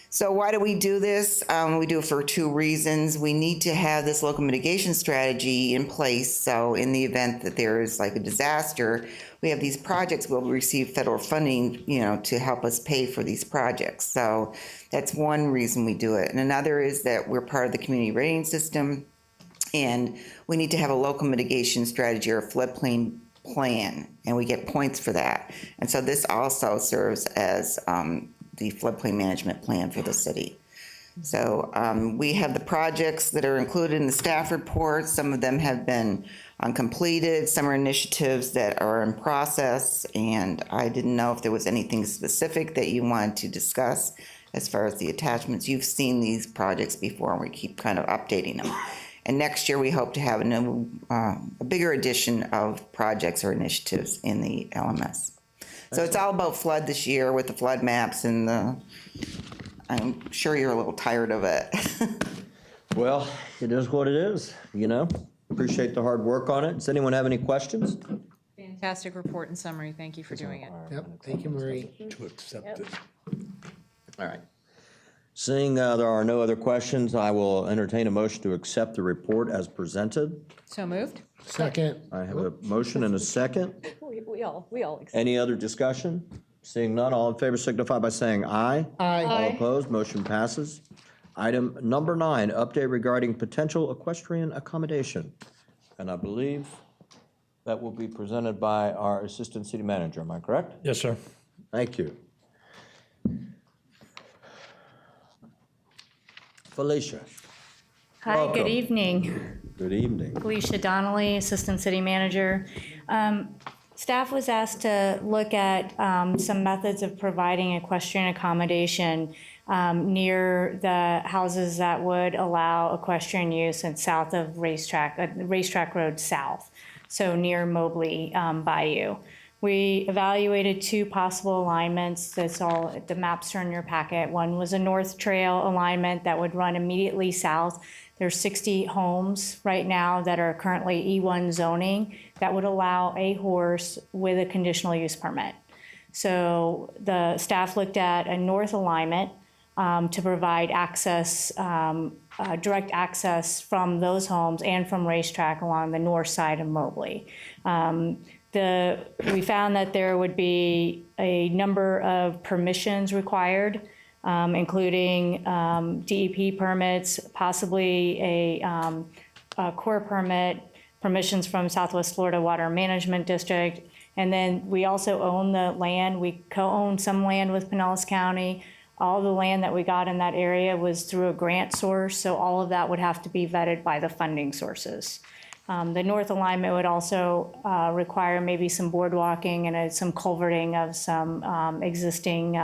So why do we do this? We do it for 2 reasons. We need to have this local mitigation strategy in place, so in the event that there is like a disaster, we have these projects, we'll receive federal funding, to help us pay for these projects. So that's one reason we do it. And another is that we're part of the community rating system, and we need to have a local mitigation strategy or a floodplain plan, and we get points for that. And so this also serves as the floodplain management plan for the city. So we have the projects that are included in the staff report. Some of them have been completed. Some are initiatives that are in process, and I didn't know if there was anything specific that you wanted to discuss as far as the attachments. You've seen these projects before, and we keep kind of updating them. And next year, we hope to have a bigger addition of projects or initiatives in the LMS. So it's all about flood this year with the flood maps, and I'm sure you're a little tired of it. Well, it is what it is, Appreciate the hard work on it. Does anyone have any questions? Fantastic report and summary. Thank you for doing it. Yep, thank you, Marie. To accept it. All right. Seeing there are no other questions, I will entertain a motion to accept the report as presented. So moved? Second. I have a motion and a second. We all accept. Any other discussion? Seeing none, all in favor signify by saying aye. Aye. All opposed, motion passes. Item number 9, update regarding potential equestrian accommodation. And I believe that will be presented by our Assistant City Manager, am I correct? Yes, sir. Thank you. Felicia. Hi, welcome. good evening. Good evening. Felicia Donnelly, Assistant City Manager. Staff was asked to look at some methods of providing equestrian accommodation near the houses that would allow equestrian use and south of Racetrack Road South, so near Mobley Bayou. We evaluated 2 possible alignments. That's all, the maps are in your packet. One was a north trail alignment that would run immediately south. There's 60 homes right now that are currently E1 zoning that would allow a horse with a conditional use permit. So the staff looked at a north alignment to provide access, direct access from those homes and from Racetrack along the north side of Mobley. We found that there would be a number of permissions required, including DEP permits, possibly a core permit, permissions from Southwest Florida Water Management District, and then we also own the land. We co-own some land with Pinellas County. All the land that we got in that area was through a grant source, so all of that would have to be vetted by the funding sources. The north alignment would also require maybe some boardwalking and some culverting of some existing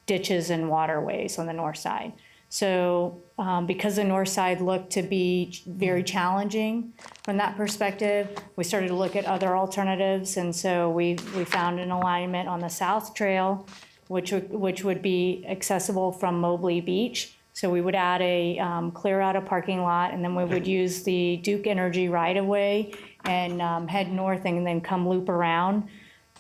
ditches and waterways on the north side. So because the north side looked to be very challenging from that perspective, we started to look at other alternatives, and so we found an alignment on the south trail, which would be accessible from Mobley Beach. So we would add clear out a parking lot, and then we would use the Duke Energy right-of-way and head north and then come loop around.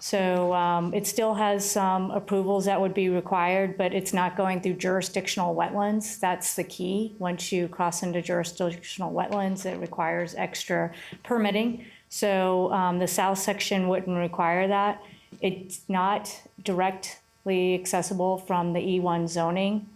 So it still has some approvals that would be required, but it's not going through jurisdictional wetlands. That's the key. Once you cross into jurisdictional wetlands, it requires extra permitting. So the south section wouldn't require that. It's not directly accessible from the E1 zoning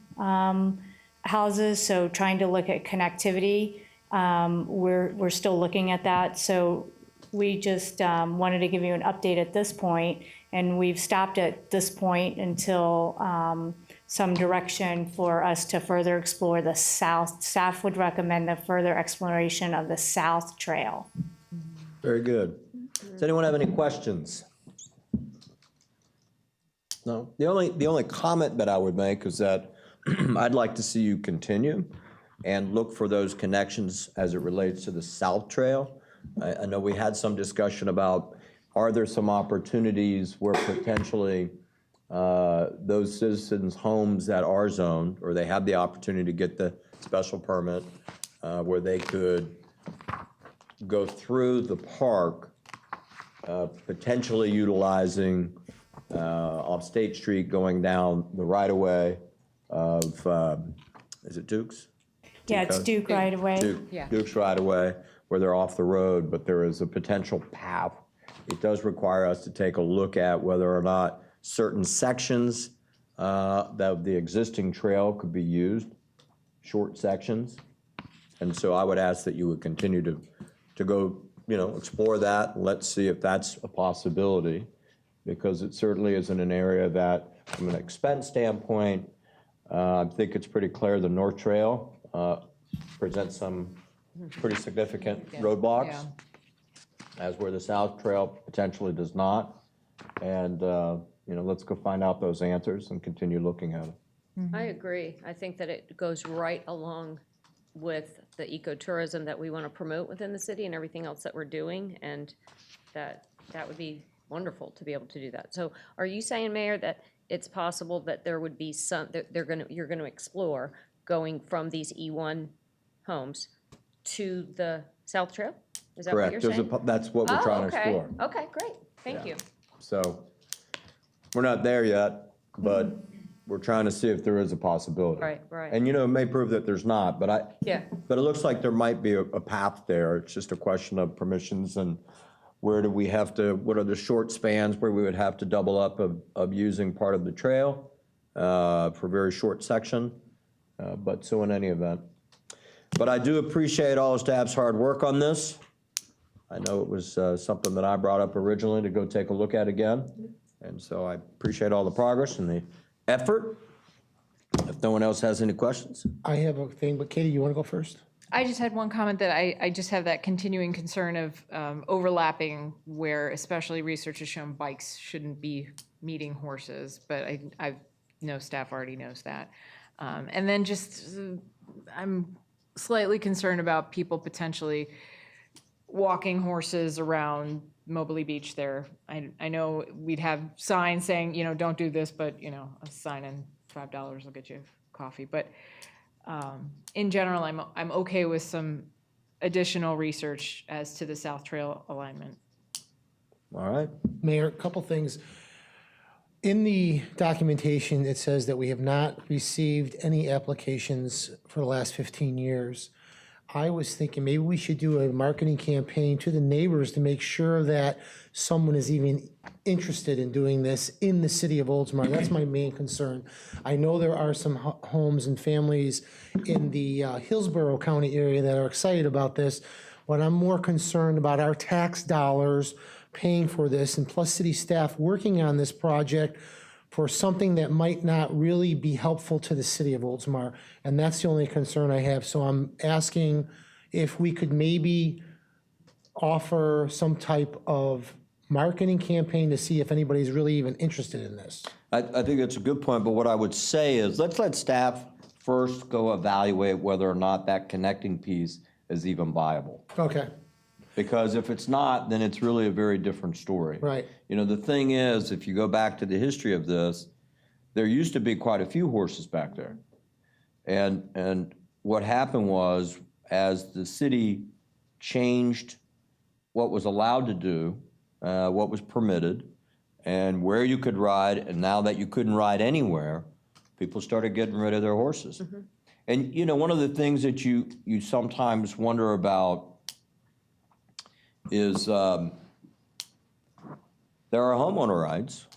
houses, so trying to look at connectivity, we're still looking at that. So we just wanted to give you an update at this point, and we've stopped at this point until some direction for us to further explore the south. Staff would recommend the further exploration of the south trail. Very good. Does anyone have any questions? No? The only comment that I would make is that I'd like to see you continue and look for those connections as it relates to the South Trail. I know we had some discussion about, are there some opportunities where potentially those citizens' homes that are zoned, or they have the opportunity to get the special permit, where they could go through the park, potentially utilizing off State Street, going down the right-of-way of, is it Duke's? Yeah, it's Duke right away. Duke's right-of-way, where they're off the road, but there is a potential path. It does require us to take a look at whether or not certain sections that the existing trail could be used, short sections. And so I would ask that you would continue to go, explore that. Let's see if that's a possibility, because it certainly isn't an area that, from an expense standpoint, I think it's pretty clear the North Trail presents some pretty significant roadblocks, as where the South Trail potentially does not. And, let's go find out those answers and continue looking at it. I agree. I think that it goes right along with the ecotourism that we want to promote within the city and everything else that we're doing, and that would be wonderful to be able to do that. So are you saying, Mayor, that it's possible that there would be some, that you're going to explore going from these E1 homes to the South Trail? Is that what you're saying? Correct. That's what we're trying to explore. Okay, great. Thank you. So we're not there yet, but we're trying to see if there is a possibility. Right, right. And, it may prove that there's not, but But it looks like there might be a path there. It's just a question of permissions and where do we have to, what are the short spans where we would have to double up of using part of the trail for a very short section. But so in any event. But I do appreciate all of staff's hard work on this. I know it was something that I brought up originally to go take a look at again. And so I appreciate all the progress and the effort. If no one else has any questions. I have a thing, but Katie, you want to go first? I just had one comment that I just have that continuing concern of overlapping where especially research has shown bikes shouldn't be meeting horses, but I know staff already knows that. And then just, I'm slightly concerned about people potentially walking horses around Mobley Beach there. I know we'd have signs saying, don't do this, but, a sign and $5 will get you coffee. But in general, I'm okay with some additional research as to the South Trail alignment. All right. Mayor, a couple things. In the documentation, it says that we have not received any applications for the last 15 years. I was thinking maybe we should do a marketing campaign to the neighbors to make sure that someone is even interested in doing this in the city of Oldsmar. That's my main concern. I know there are some homes and families in the Hillsborough County area that are excited about this, but I'm more concerned about our tax dollars paying for this, and plus city staff working on this project for something that might not really be helpful to the city of Oldsmar. And that's the only concern I have. So I'm asking if we could maybe offer some type of marketing campaign to see if anybody's really even interested in this. I think that's a good point, but what I would say is let's let staff first go evaluate whether or not that connecting piece is even viable. Okay. Because if it's not, then it's really a very different story. Right. The thing is, if you go back to the history of this, there used to be quite a few horses back there. And what happened was, as the city changed what was allowed to do, what was permitted, and where you could ride, and now that you couldn't ride anywhere, people started getting rid of their horses. Mm-hmm. And one of the things that you sometimes wonder about is there are homeowner rights,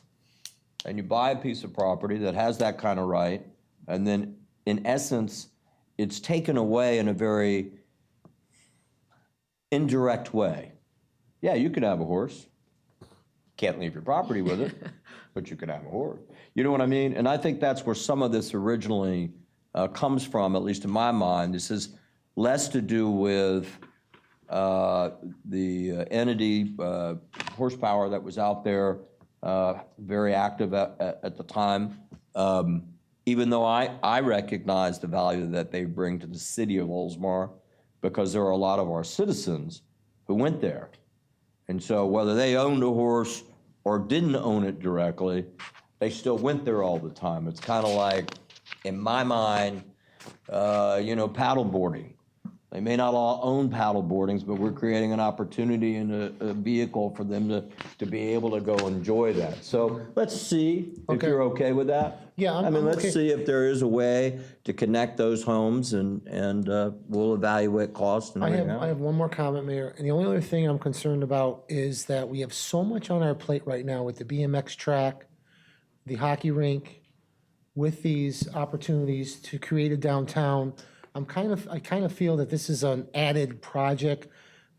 and you buy a piece of property that has that kind of right, and then in essence, it's taken away in a very indirect way. Yeah, you can have a horse. Can't leave your property with it, but you can have a horse. You know what I mean? And I think that's where some of this originally comes from, at least in my mind. This is less to do with the entity horsepower that was out there, very active at the time. Even though I recognize the value that they bring to the city of Oldsmar, because there are a lot of our citizens who went there. And so whether they owned a horse or didn't own it directly, they still went there all the time. It's kind of like, in my mind, paddle boarding. They may not all own paddle boardings, but we're creating an opportunity and a vehicle for them to be able to go enjoy that. So let's see if you're okay with that. Yeah, I mean, let's okay. see if there is a way to connect those homes, and we'll evaluate cost and I everything have else. one more comment, Mayor, and the only other thing I'm concerned about is that we have so much on our plate right now with the BMX track, the hockey rink, with these opportunities to create a downtown. I kind of feel that this is an added project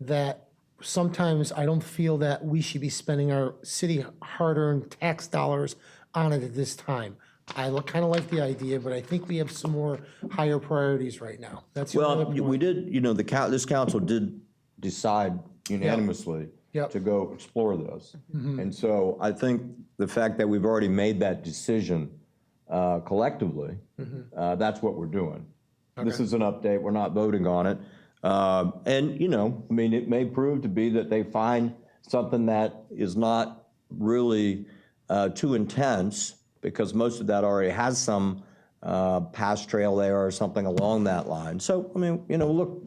that sometimes I don't feel that we should be spending our city hard-earned tax dollars on it at this time. I kind of like the idea, but I think we have some more higher priorities right now. That's the only Well, other point. we did, this council did decide unanimously Yep. to go explore this. Mhm. And so I think the fact that we've already made that decision collectively, that's what we're doing. This is an update, we're not voting on it. And, it may prove to be that they find something that is not really too intense, because most of that already has some pass trail there or something along that line. So, look,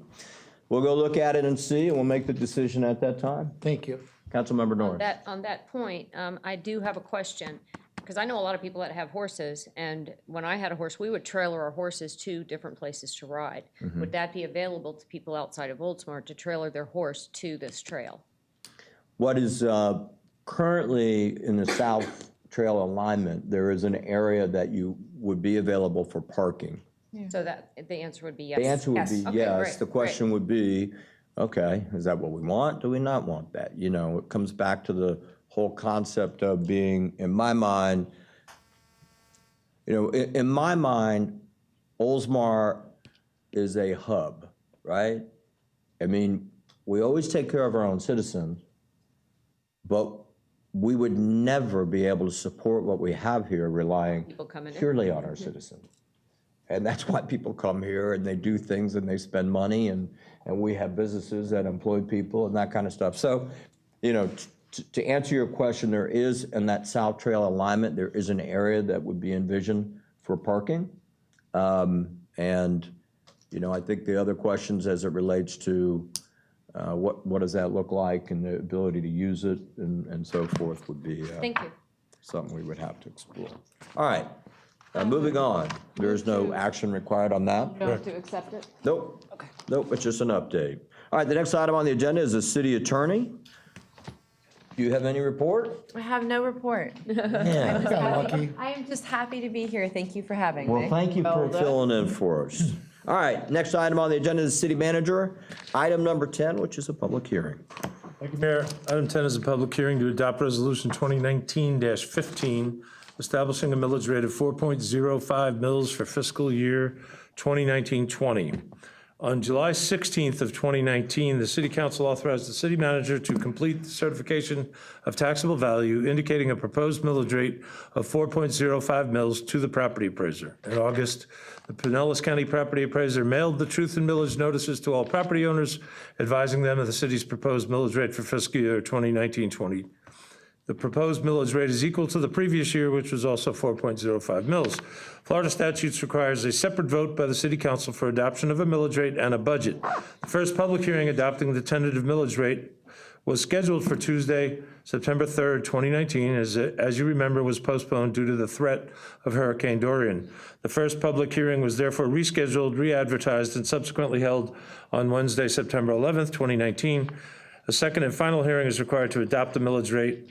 we'll go look at it and see, and we'll make the decision at that time. Thank you. Councilmember Norris. On that point, I do have a question, because I know a lot of people that have horses, and when I had a horse, we would trailer our horses to different places to ride. Mhm. Would that be available to people outside of Oldsmar to trailer their horse to this trail? What is currently in the South Trail alignment, there is an area that you would be available for parking. So that, the answer would be yes. The answer would be Okay, yes. great, The question would be, okay, is that what we want? Do we not want that? It comes back to the whole concept of being, in my mind, Oldsmar is a hub, right? We always take care of our own citizens, but we would never be able to support what we have here relying People coming in. purely on our citizens. And that's why people come here and they do things and they spend money, and we have businesses that employ people and that kind of stuff. So, to answer your question, there is, in that South Trail alignment, there is an area that would be envisioned for parking. I think the other questions as it relates to what does that look like and the ability to use it and so forth would be Thank you. something we would have to explore. All right, moving on. There is no action required on that? You don't have to accept it? Nope. Okay. Nope, it's just an update. All right, the next item on the agenda is the city attorney. Do you have any report? I have no report. Yeah. You got lucky. I am just happy to be here. Thank you for having me. Well, thank you for filling in for us. All right, next item on the agenda is city manager. Item number 10, which is a public hearing. Thank you, Mayor. Item 10 is a public hearing to adopt Resolution 2019-15, establishing a millage rate of 4.05 mils for fiscal year 2019-20. On July 16th of 2019, the City Council authorized the city manager to complete the certification of taxable value, indicating a proposed millage rate of 4.05 mils to the property appraiser. In August, the Pinellas County Property Appraiser mailed the truth and millage notices to all property owners, advising them of the city's proposed millage rate for fiscal year 2019-20. The proposed millage rate is equal to the previous year, which was also 4.05 mils. Florida statutes requires a separate vote by the City Council for adoption of a millage rate and a budget. The first public hearing adopting the tentative millage rate was scheduled for Tuesday, September 3rd, 2019, as you remember, was postponed due to the threat of Hurricane Dorian. The first public hearing was therefore rescheduled, re-advertised, and subsequently held on Wednesday, September 11th, 2019. A second and final hearing is required to adopt the millage rate.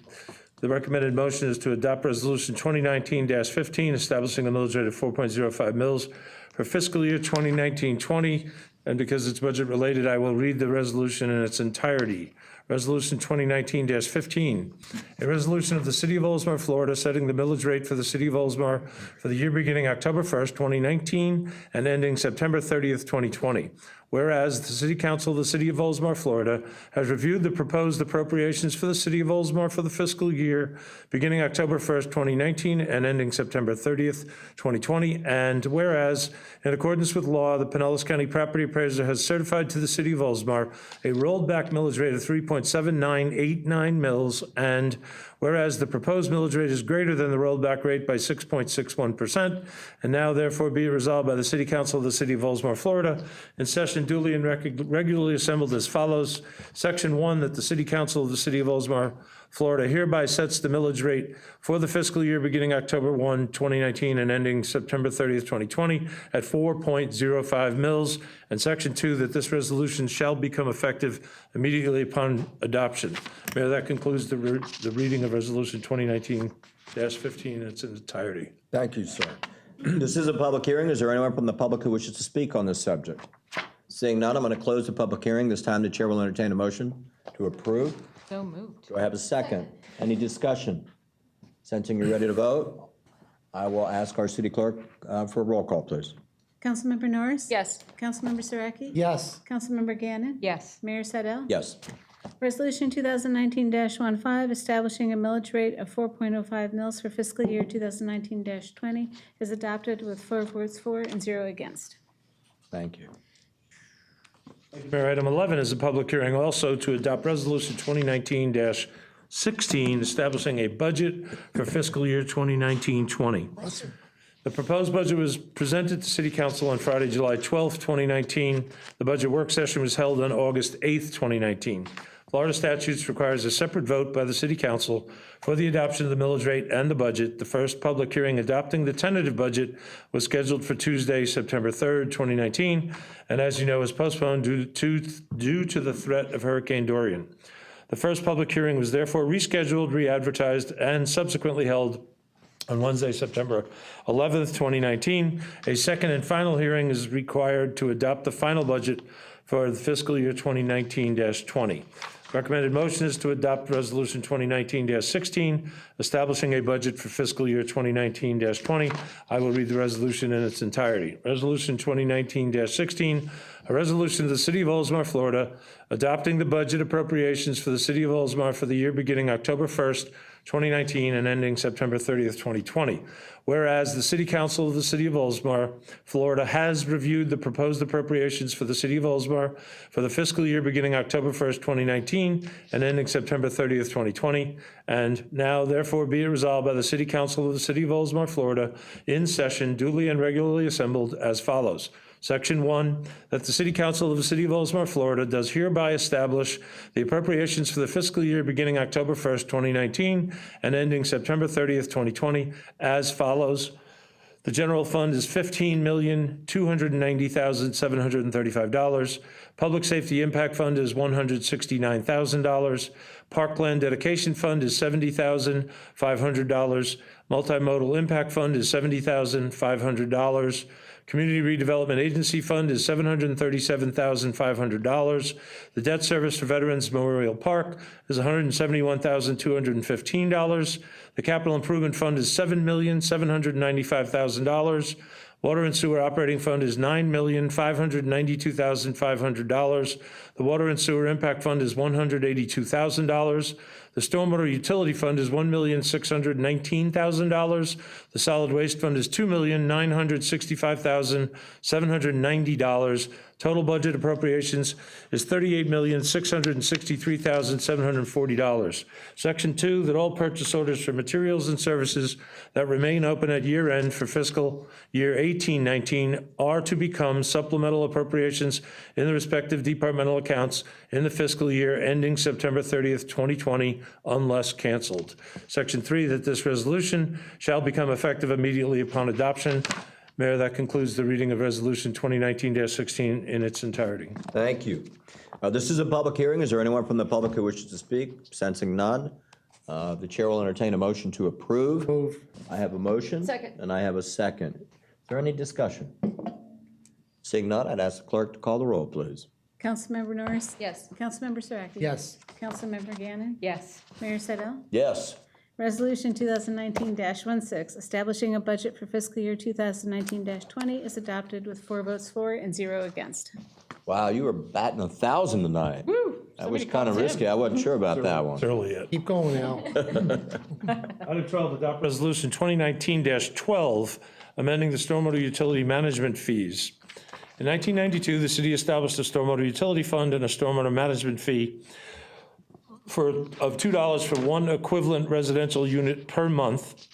The recommended motion is to adopt Resolution 2019-15, establishing a millage rate of 4.05 mils for fiscal year 2019-20. And because it's budget related, I will read the resolution in its entirety. Resolution 2019-15, a resolution of the City of Oldsmar, Florida, setting the millage rate for the City of Oldsmar for the year beginning October 1st, 2019, and ending September 30th, 2020. Whereas the City Council of the City of Oldsmar, Florida, has reviewed the proposed appropriations for the City of Oldsmar for the fiscal year beginning October 1st, 2019, and ending September 30th, 2020. And whereas, in accordance with law, the Pinellas County Property Appraiser has certified to the City of Oldsmar a rolled back millage rate of 3.7989 mils, and whereas the proposed millage rate is greater than the rolled back rate by 6.61%, and now therefore be it resolved by the City Council of the City of Oldsmar, Florida, in session duly and regularly assembled as follows. Section 1, that the City Council of the City of Oldsmar, Florida hereby sets the millage rate for the fiscal year beginning October 1, 2019 and ending September 30th, 2020 at 4.05 mils. And Section 2, that this resolution shall become effective immediately upon adoption. Mayor, that concludes the reading of Resolution 2019-15 in its entirety. Thank you, sir. This is a public hearing. Is there anyone from the public who wishes to speak on this subject? Seeing none, I'm going to close the public hearing. This time the chair will entertain a motion to approve. So moved. Do I have a second? Any discussion? Sensing you're ready to vote, I will ask our city clerk for a roll call, please. Councilmember Norris? Yes. Councilmember Saraki? Yes. Councilmember Gannon? Yes. Mayor Sedell? Yes. Resolution 2019-15, establishing a millage rate of 4.05 mils for fiscal year 2019-20 is adopted with 4 votes for and 0 against. Thank you. Mayor, item 11 is a public hearing also to adopt Resolution 2019-16, establishing a budget for fiscal year 2019-20. The proposed budget was presented to City Council on Friday, July 12th, 2019. The budget work session was held on August 8th, 2019. Florida statutes requires a separate vote by the City Council for the adoption of the millage rate and the budget. The first public hearing adopting the tentative budget was scheduled for Tuesday, September 3rd, 2019, and as you know, is postponed due to the threat of Hurricane Dorian. The first public hearing was therefore rescheduled, re-advertised, and subsequently held on Wednesday, September 11th, 2019. A second and final hearing is required to adopt the final budget for the fiscal year 2019-20. Recommended motion is to adopt Resolution 2019-16, establishing a budget for fiscal year 2019-20. I will read the resolution in its entirety. Resolution 2019-16, a resolution of the City of Oldsmar, Florida, adopting the budget appropriations for the City of Oldsmar for the year beginning October 1st, 2019 and ending September 30th, 2020. Whereas the City Council of the City of Oldsmar, Florida has reviewed the proposed appropriations for the City of Oldsmar for the fiscal year beginning October 1st, 2019 and ending September 30th, 2020. And now therefore be it resolved by the City Council of the City of Oldsmar, Florida, in session duly and regularly assembled as follows. Section 1, that the City Council of the City of Oldsmar, Florida does hereby establish the appropriations for the fiscal year beginning October 1st, 2019 and ending September 30th, 2020 as follows. The general fund is $15,290,735. Public Safety Impact Fund is $169,000. Parkland Dedication Fund is $70,500. Multimodal Impact Fund is $70,500. Community Redevelopment Agency Fund is $737,500. The debt service for Veterans Memorial Park is $171,215. The Capital Improvement Fund is $7,795,000. Water and Sewer Operating Fund is $9,592,500. The Water and Sewer Impact Fund is $182,000. The Stormwater Utility Fund is $1,619,000. The Solid Waste Fund is $2,965,790. Total budget appropriations is $38,663,740. Section 2, that all purchase orders for materials and services that remain open at year end for fiscal year 18-19 are to become supplemental appropriations in the respective departmental accounts in the fiscal year ending September 30th, 2020, unless canceled. Section 3, that this resolution shall become effective immediately upon adoption. Mayor, that concludes the reading of Resolution 2019-16 in its entirety. Thank you. This is a public hearing. Is there anyone from the public who wishes to speak? Sensing none, the chair will entertain a motion to approve. Move. I have a motion. Second. And I have a second. Is there any discussion? Seeing none, I'd ask the clerk to call the roll, please. Councilmember Norris? Yes. Councilmember Saraki? Yes. Councilmember Gannon? Yes. Mayor Seidel? Yes. Resolution 2019-16, establishing a budget for fiscal year 2019-20 is adopted with 4 votes for and 0 against. Wow, you were batting 1,000 tonight. That was kind of risky. I wasn't sure about that one. It's early yet. Keep going, Al. Item 12, adopt resolution 2019-12, amending the stormwater utility management fees. In 1992, the city established a stormwater utility fund and a stormwater management fee of $2 for one equivalent residential unit per month.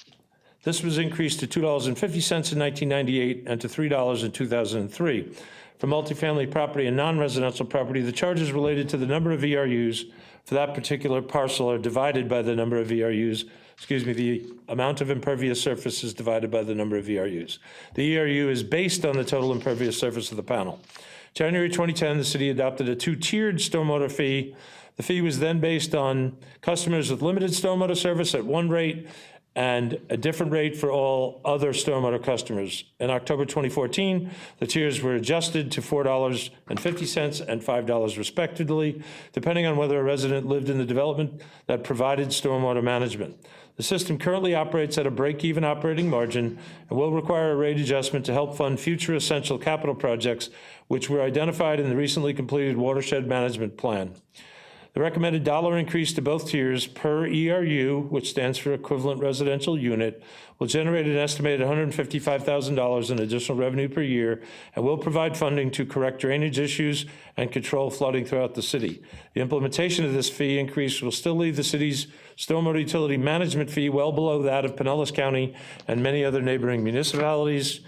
This was increased to $2.50 in 1998 and to $3 in 2003. For multifamily property and non-residential property, the charges related to the number of ERUs for that particular parcel are divided by the number of ERUs, the amount of impervious surface is divided by the number of ERUs. The ERU is based on the total impervious surface of the panel. January 2010, the city adopted a 2-tiered stormwater fee. The fee was then based on customers with limited stormwater service at one rate and a different rate for all other stormwater customers. In October 2014, the tiers were adjusted to $4.50 and $5 respectively, depending on whether a resident lived in the development that provided stormwater management. The system currently operates at a break-even operating margin and will require a rate adjustment to help fund future essential capital projects, which were identified in the recently completed watershed management plan. The recommended dollar increase to both tiers per ERU, which stands for equivalent residential unit, will generate an estimated $155,000 in additional revenue per year and will provide funding to correct drainage issues and control flooding throughout the city. The implementation of this fee increase will still leave the city's stormwater utility management fee well below that of Pinellas County and many other neighboring municipalities.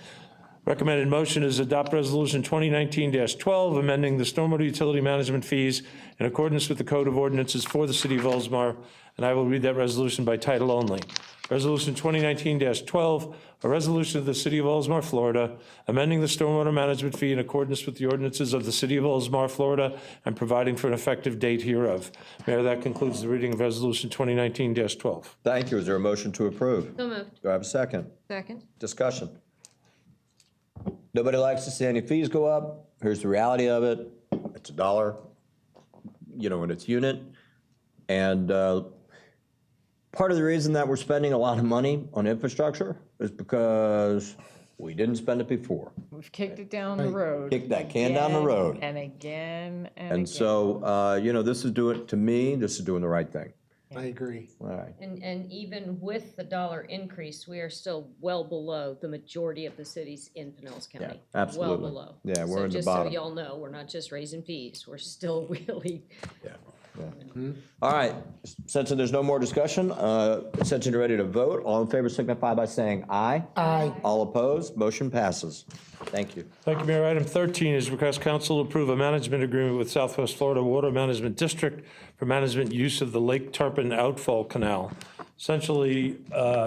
Recommended motion is adopt resolution 2019-12, amending the stormwater utility management fees in accordance with the Code of Ordinances for the City of Oldsmar, and I will read that resolution by title only. Resolution 2019-12, a resolution of the City of Oldsmar, Florida, amending the stormwater management fee in accordance with the ordinances of the City of Oldsmar, Florida, and providing for an effective date hereof. Mayor, that concludes the reading of resolution 2019-12. Thank you. Is there a motion to approve? So moved. Do I have a second? Second. Discussion. Nobody likes to see any fees go up. Here's the reality of it. It's $1, in its unit. And part of the reason that we're spending a lot of money on infrastructure is because we didn't spend it before. We've kicked it down the road. Kicked that can down the road. And again and And again. so, this is doing the right thing. I agree. All right. And even with the dollar increase, we are still well below the majority of the cities in Pinellas County. absolutely. Well below. Yeah, we're in the Just bottom. so y'all know, we're not just raising fees, we're still really. All right, since there's no more discussion, since you're ready to vote, all in favor signify by saying aye. Aye. All opposed, motion passes. Thank you. Thank you, Mayor. Item 13 is request council to approve a management agreement with Southwest Florida Water Management District for management use of the Lake Tarpon Outfall Canal. Essentially,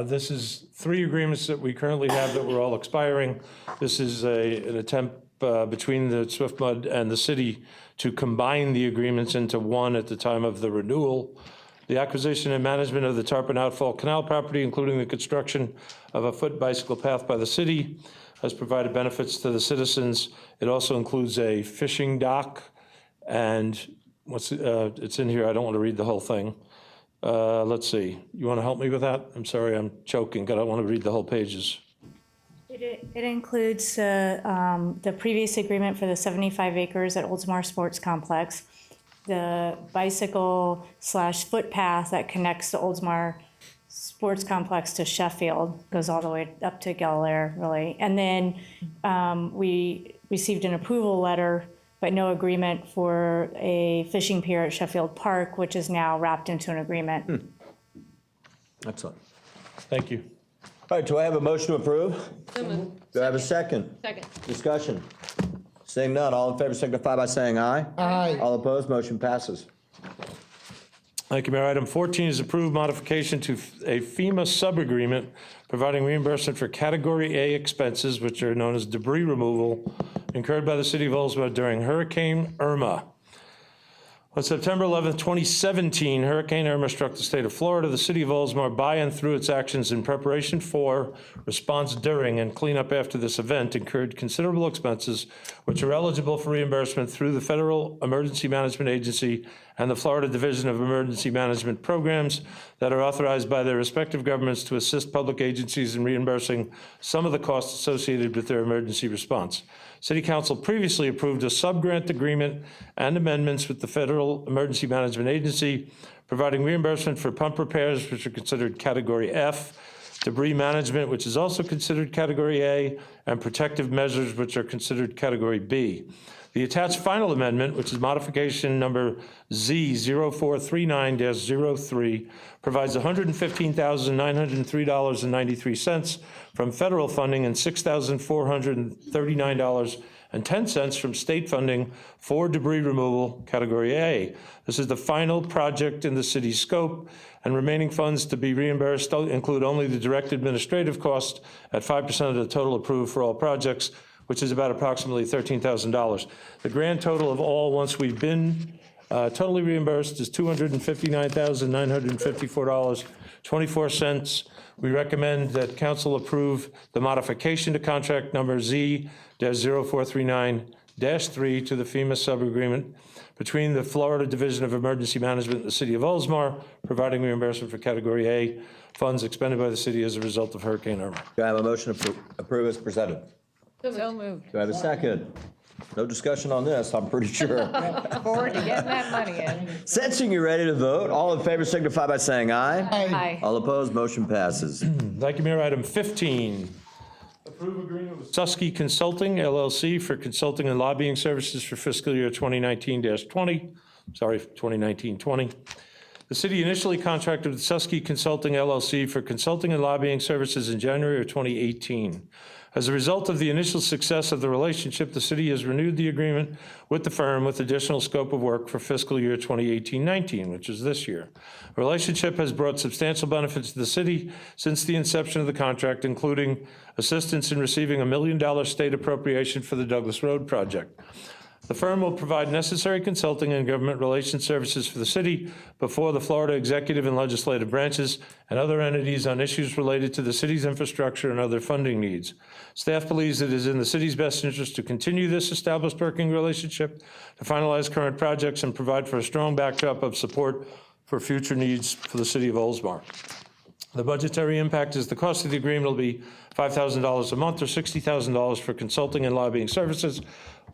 this is 3 agreements that we currently have that were all expiring. This is an attempt between the Swift Mud and the city to combine the agreements into one at the time of the renewal. The acquisition and management of the Tarpon Outfall Canal property, including the construction of a foot bicycle path by the city, has provided benefits to the citizens. It also includes a fishing dock, and it's in here. I don't want to read the whole thing. Let's see. You want to help me with that? I'm sorry, I'm choking, because I don't want to read the whole pages. It includes the previous agreement for the 75 acres at Oldsmar Sports Complex, the bicycle/footpath that connects the Oldsmar Sports Complex to Sheffield, goes all the way up to Galaire, really. And then we received an approval letter, but no agreement for a fishing pier at Sheffield Park, which is now wrapped into an agreement. Excellent. Thank you. All right, do I have a motion to approve? So moved. Do I have a second? Second. Discussion. Seeing none, all in favor signify by saying aye. Aye. All opposed, motion passes. Thank you, Mayor. Item 14 is approved modification to a FEMA sub-agreement providing reimbursement for Category A expenses, which are known as debris removal, incurred by the city of Oldsmar during Hurricane Irma. On September 11, 2017, Hurricane Irma struck the state of Florida. The city of Oldsmar, by and through its actions in preparation for, response during, and cleanup after this event, incurred considerable expenses which are eligible for reimbursement through the Federal Emergency Management Agency and the Florida Division of Emergency Management Programs that are authorized by their respective governments to assist public agencies in reimbursing some of the costs associated with their emergency response. City Council previously approved a subgrant agreement and amendments with the Federal Emergency Management Agency, providing reimbursement for pump repairs, which are considered Category F, debris management, which is also considered Category A, and protective measures, which are considered Category B. The attached final amendment, which is modification number Z0439-03, provides $115,903.93 from federal funding and $6,439.10 from state funding for debris removal, Category A. This is the final project in the city's scope, and remaining funds to be reimbursed include only the direct administrative cost at 5% of the total approved for all projects, which is about approximately $13,000. The grand total of all, once we've been totally reimbursed, is $259,954.24. We recommend that council approve the modification to contract number Z-0439-3 to the FEMA subagreement between the Florida Division of Emergency Management and the City of Oldsmar, providing reimbursement for Category A funds expended by the city as a result of Hurricane Irma. Do I have a motion to approve as presented? So moved. Do I have a second? No discussion on this, I'm pretty sure. Forward to getting that money in. Sensing you're ready to vote, all in favor signify by saying aye. Aye. All opposed, motion passes. Thank you, Mayor. Item 15, approve agreement with Susky Consulting, LLC, for consulting and lobbying services for fiscal year 2019-20. Sorry, 2019-20. The city initially contracted with Susky Consulting, LLC, for consulting and lobbying services in January of 2018. As a result of the initial success of the relationship, the city has renewed the agreement with the firm with additional scope of work for fiscal year 2018-19, which is this year. The relationship has brought substantial benefits to the city since the inception of the contract, including assistance in receiving $1 million state appropriation for the Douglas Road project. The firm will provide necessary consulting and government relations services for the city before the Florida executive and legislative branches and other entities on issues related to the city's infrastructure and other funding needs. Staff believes it is in the city's best interest to continue this established working relationship, to finalize current projects, and provide for a strong backdrop of support for future needs for the city of Oldsmar. The budgetary impact is the cost of the agreement will be $5,000 a month or $60,000 for consulting and lobbying services,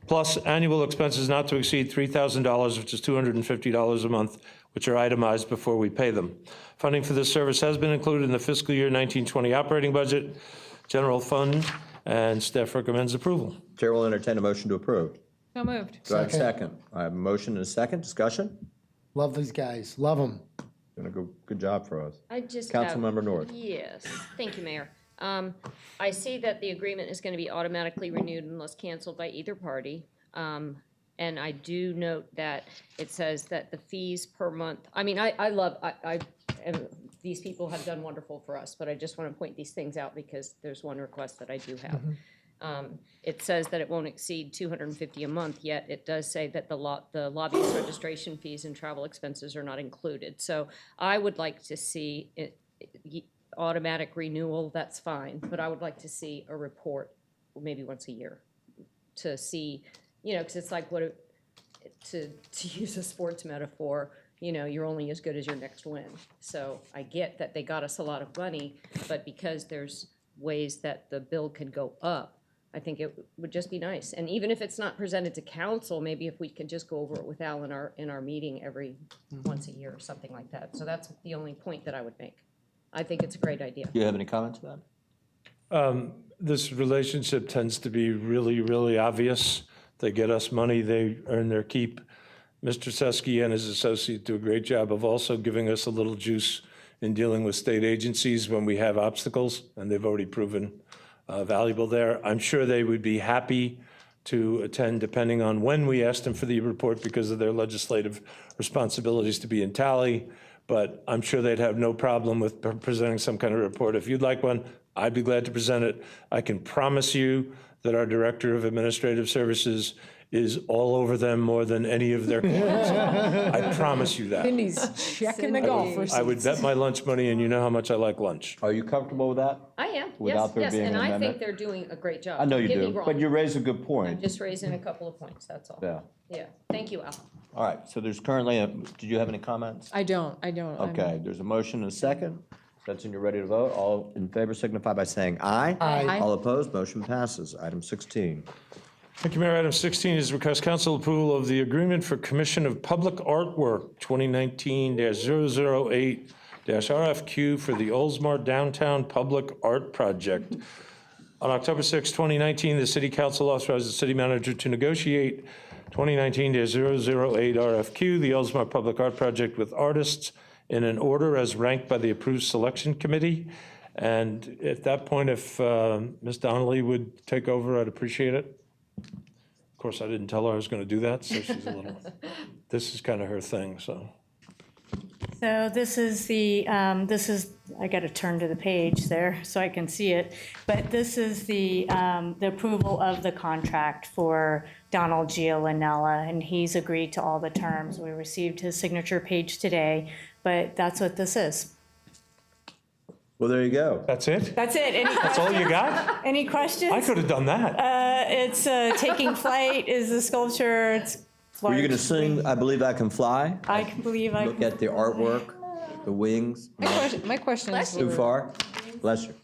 plus annual expenses not to exceed $3,000, which is $250 a month, which are itemized before we pay them. Funding for this service has been included in the fiscal year 1920 operating budget, general fund, and staff recommends approval. Chair will entertain a motion to approve. So moved. Do I have a second? I have a motion and a second. Discussion? Love these guys, love them. Doing a good job for us. I just Councilmember North. Yes, thank you, Mayor. I see that the agreement is going to be automatically renewed unless canceled by either party. And I do note that it says that the fees per month, I mean, these people have done wonderful for us, but I just want to point these things out because there's one request that I do have. It says that it won't exceed $250 a month, yet it does say that the lobbyist registration fees and travel expenses are not included. So I would like to see automatic renewal, that's fine, but I would like to see a report maybe once a year to see, because it's like to use a sports metaphor, you're only as good as your next win. So I get that they got us a lot of money, but because there's ways that the bill could go up, I think it would just be nice. And even if it's not presented to council, maybe if we could just go over it with Al in our meeting every once a year or something like that. So that's the only point that I would make. I think it's a great idea. Do you have any comments to that? This relationship tends to be really, really obvious. They get us money, they earn their keep. Mr. Susky and his associate do a great job of also giving us a little juice in dealing with state agencies when we have obstacles, and they've already proven valuable there. I'm sure they would be happy to attend depending on when we ask them for the report because of their legislative responsibilities to be in tally, but I'm sure they'd have no problem with presenting some kind of report. If you'd like one, I'd be glad to present it. I can promise you that our Director of Administrative Services is all over them more than any of their clients. I promise you that. Cindy's checking the golf receipts. I would bet my lunch money, and you know how much I like lunch. Are you comfortable with that? I am, Without there yes, being and an I amendment? think they're doing a great job. I know you Don't get me do, wrong. but you raise a good I'm point. just raising a couple of points, that's all. Yeah. Yeah, thank you, Al. All right, so there's currently did you have any comments? I don't. Okay, there's a motion and a second. Since you're ready to vote, all in favor signify by saying aye. Aye. All opposed, motion passes. Item 16. Thank you, Mayor. Item 16 is request council approval of the agreement for commission of public artwork 2019-008-RFQ for the Oldsmar Downtown Public Art Project. On October 6, 2019, the city council authorized the city manager to negotiate 2019-008 RFQ, the Oldsmar Public Art Project, with artists in an order as ranked by the approved selection committee. And at that point, if Ms. Donnelly would take over, I'd appreciate it. Of course, I didn't tell her I was going to do that, so she's a little, this is kind of her thing, so. So this is I got to turn to the page there so I can see it. But this is the approval of the contract for Donald Giovanella, and he's agreed to all the terms. We received his signature page today, but that's what this is. Well, there you go. That's it? That's it. Any That's all you got? Any questions? I could have done that. It's Taking Flight is the sculpture. It's Were you going to sing I Believe I Can Fly? I can believe I Look at the artwork, the wings. My questions Too far? Bless you.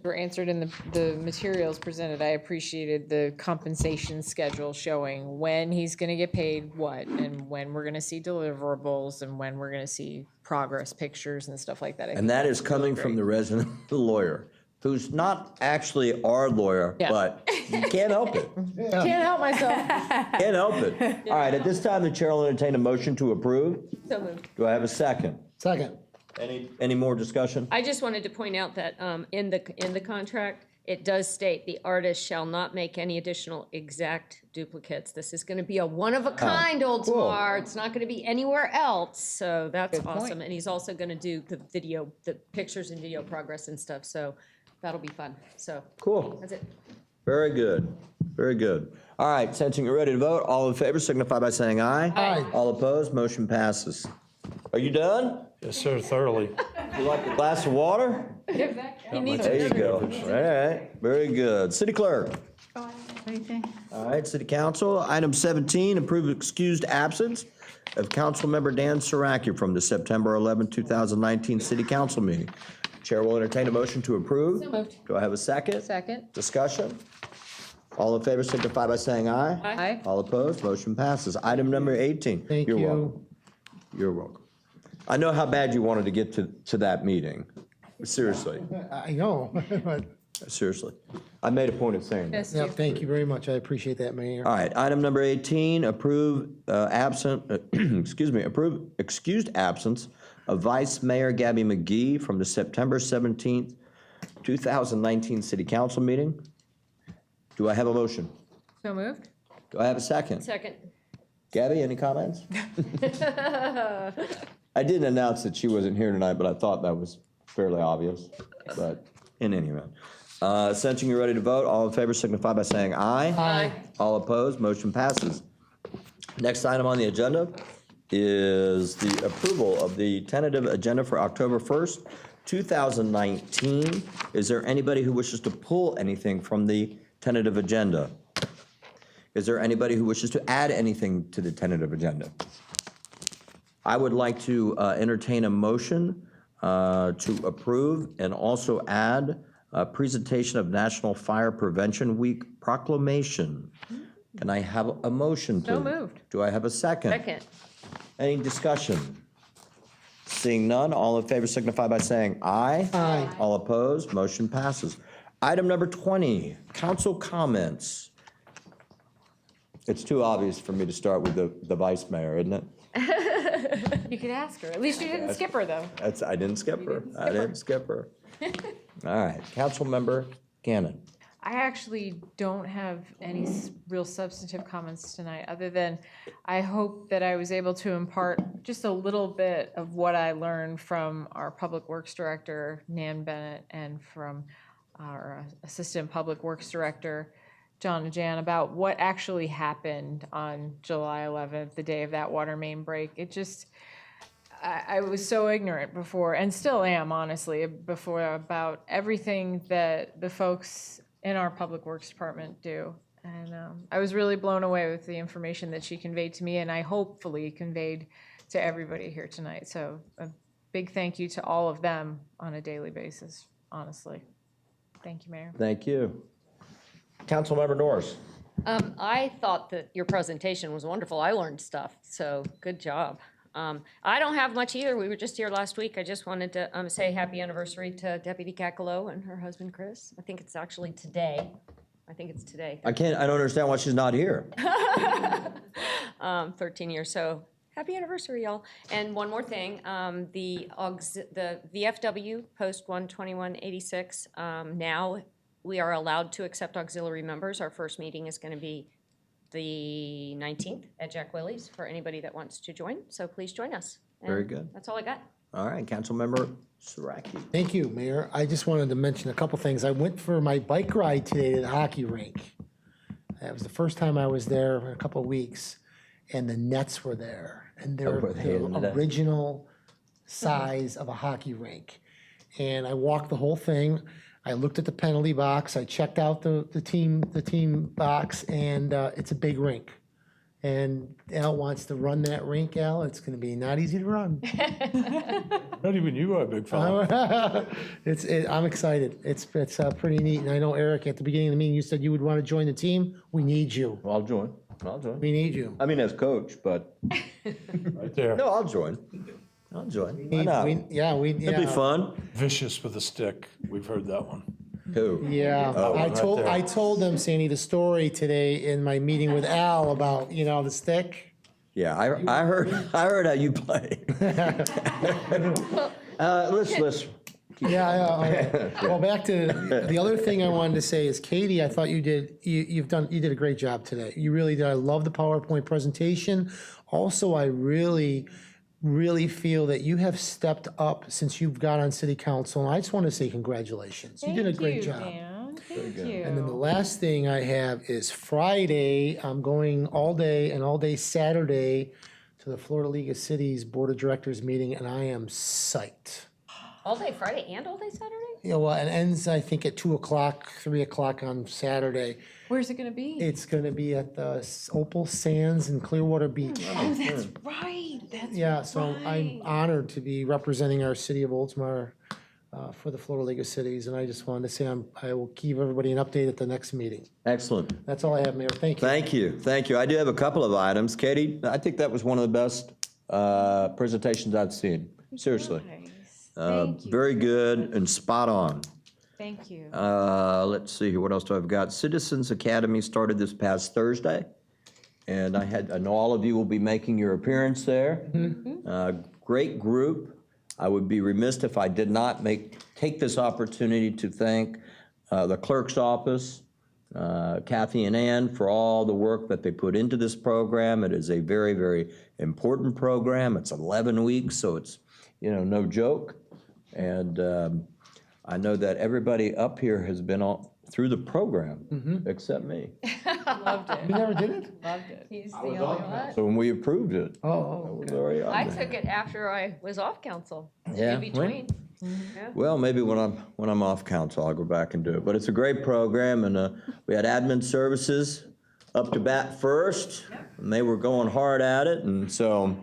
were answered in the materials presented. I appreciated the compensation schedule showing when he's going to get paid what, and when we're going to see deliverables, and when we're going to see progress pictures and stuff like that. And that is coming from the resident lawyer, who's not actually our lawyer, Yeah. but you can't help it. Can't help myself. Can't help it. All right, at this time, the chair will entertain a motion to approve. So moved. Do I have a second? Second. Any more discussion? I just wanted to point out that in the contract, it does state the artist shall not make any additional exact duplicates. This is going to be a one-of-a-kind Oldsmar. It's not going to be anywhere else, so that's awesome. And he's also going to do the video, the pictures and video progress and stuff, so that'll be fun. So Cool. that's it. Very good. Very good. All right, since you're ready to vote, all in favor signify by saying aye. Aye. All opposed, motion passes. Are you done? Yes, sir, thoroughly. You like a glass of water? He needs There you go. All right, very good. City clerk. What do you think? All right, city council. Item 17, approve excused absence of Councilmember Dan Saraki from the September 11, 2019 city council meeting. Chair will entertain a motion to approve. So moved. Do I have a second? Second. Discussion? All in favor signify by saying aye. Aye. All opposed, motion passes. Item number 18. Thank You're you. welcome. You're welcome. I know how bad you wanted to get to that meeting. Seriously, I know, but, seriously. I made a point of saying that. Yes, yeah, Chief. thank you very much. I appreciate that, Mayor. All right, item number 18, approve approve excused absence of Vice Mayor Gabby McGee from the September 17th, 2019 City Council meeting. Do I have a motion? So moved. Do I have a second? Second. Gabby, any comments? I didn't announce that she wasn't here tonight, but I thought that was fairly obvious. But in any event, since you're ready to vote, all in favor signify by saying aye. Aye. All opposed, motion passes. Next item on the agenda is the approval of the tentative agenda for October 1st, 2019. Is there anybody who wishes to pull anything from the tentative agenda? Is there anybody who wishes to add anything to the tentative agenda? I would like to entertain a motion to approve and also add a presentation of National Fire Prevention Week proclamation. Can I have a motion, please? So moved. Do I have a second? Second. Any discussion? Seeing none, all in favor signify by saying aye. Aye. All opposed, motion passes. Item number 20, council comments. It's too obvious for me to start with the vice mayor, isn't it? You could ask her. At least you didn't skip her, though. I didn't skip her. I didn't skip her. All right, Councilmember Gannon. I actually don't have any real substantive comments tonight, other than I hope that I was able to impart just a little bit of what I learned from our Public Works Director, Nan Bennett, and from our Assistant Public Works Director, John and Jan about what actually happened on July 11th, the day of that water main break. It just, I was so ignorant before, and still am, honestly, before, about everything that the folks in our Public Works Department do. And I was really blown away with the information that she conveyed to me, and I hopefully conveyed to everybody here tonight. So a big thank you to all of them on a daily basis, honestly. Thank you, Mayor. Thank you. Councilmember Norris. I thought that your presentation was wonderful. I learned stuff, so good job. I don't have much either. We were just here last week. I just wanted to say happy anniversary to Deputy Cacolo and her husband, Chris. I think it's actually today. I think it's today. I don't understand why she's not here. 13 years, so happy anniversary, y'all. And one more thing, the VFW Post 12186, now we are allowed to accept auxiliary members. Our first meeting is going to be the 19th at Jack Willie's for anybody that wants to join, so please join us. And Very good. That's all I got. All right, Councilmember Saraki. Thank you, Mayor. I just wanted to mention a couple things. I went for my bike ride today to the hockey rink. That was the first time I was there in a couple of weeks, and the nets were there, and they're were they in the the net? original size of a hockey rink. And I walked the whole thing. I looked at the penalty box. I checked out the team box, and it's a big rink. And Al wants to run that rink, Al. It's going to be not easy to run. Not even you are a big fan. I'm excited. It's pretty neat. And I know, Eric, at the beginning of the meeting, you said you would want to join the team. We need you. Well, I'll join. We need you. I mean, as coach, but Right there. no, I'll join. Why not? It'd be fun. Vicious with a stick. We've heard that one. Who? Yeah, Oh, I told them, Sandy, the story today in my meeting with Al about, the stick. Yeah, I heard how you play. Let's. Well, back to the other thing I wanted to say is, Katie, I thought you did a great job today. You really did. I love the PowerPoint presentation. Also, I really feel that you have stepped up since you've got on city council, and I just want to say congratulations. You did a great job. Thank you. And then the last thing I have is Friday, I'm going all day and all day Saturday to the Florida League of Cities Board of Directors meeting, and I am psyched. All day Friday and all day Saturday? Well, it ends, I think, at 2 o'clock, 3 o'clock on Saturday. Where's it going to be? It's going to be at the Opal Sands in Clearwater Beach. Oh, that's right. So I'm honored to be representing our city of Oldsmar for the Florida League of Cities, and I just wanted to say I will give everybody an update at the next meeting. Excellent. That's all I have, Mayor. Thank you. Thank you. I do have a couple of items. Katie, I think that was one of the best presentations I've seen. Seriously. Thank you. Very good and spot on. Thank you. Let's see here. What else do I've got? Citizens Academy started this past Thursday, and I know all of you will be making your appearance there. Great group. I would be remiss if I did not take this opportunity to thank the clerk's office, Kathy and Ann, for all the work that they put into this program. It is a very, very important program. It's 11 weeks, so it's no joke. And I know that everybody up here has been through the program except me. Loved it. You never did it? Loved it. He's the only one. So when we approved it, Oh, I was already on I there. took it after I was off council. Yeah, In between. Well, maybe when I'm off council, I'll go back and do it. But it's a great program, and we had admin services up to bat first, and they were going hard at it. And so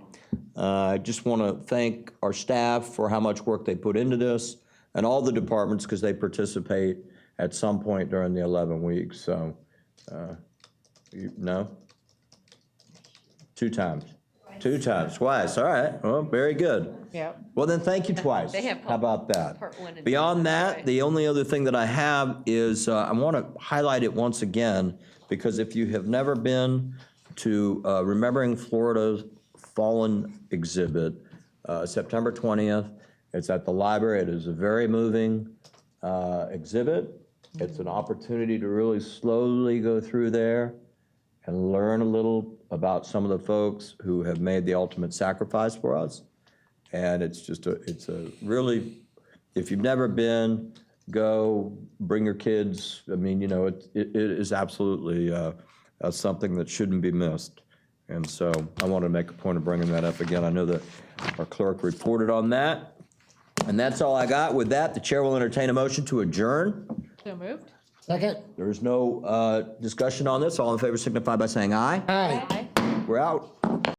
I just want to thank our staff for how much work they put into this, and all the departments, because they participate at some point during the 11 weeks. So, no? 2 times. 2 times, twice. All right. Well, very good. Yep. Well, then thank you twice. They have How about that? part 1 and Beyond 2. that, the only other thing that I have is I want to highlight it once again, because if you have never been to Remembering Florida's Fallen exhibit, September 20th, it's at the library. It is a very moving exhibit. It's an opportunity to really slowly go through there and learn a little about some of the folks who have made the ultimate sacrifice for us. And it's just it's a really, if you've never been, go, bring your kids. I mean, you know, it is absolutely something that shouldn't be missed. And so I want to make a point of bringing that up again. I know that our clerk reported on that. And that's all I got. With that, the chair will entertain a motion to adjourn. So moved. Second? There is no discussion on this. All in favor signify by saying aye. Aye. We're out.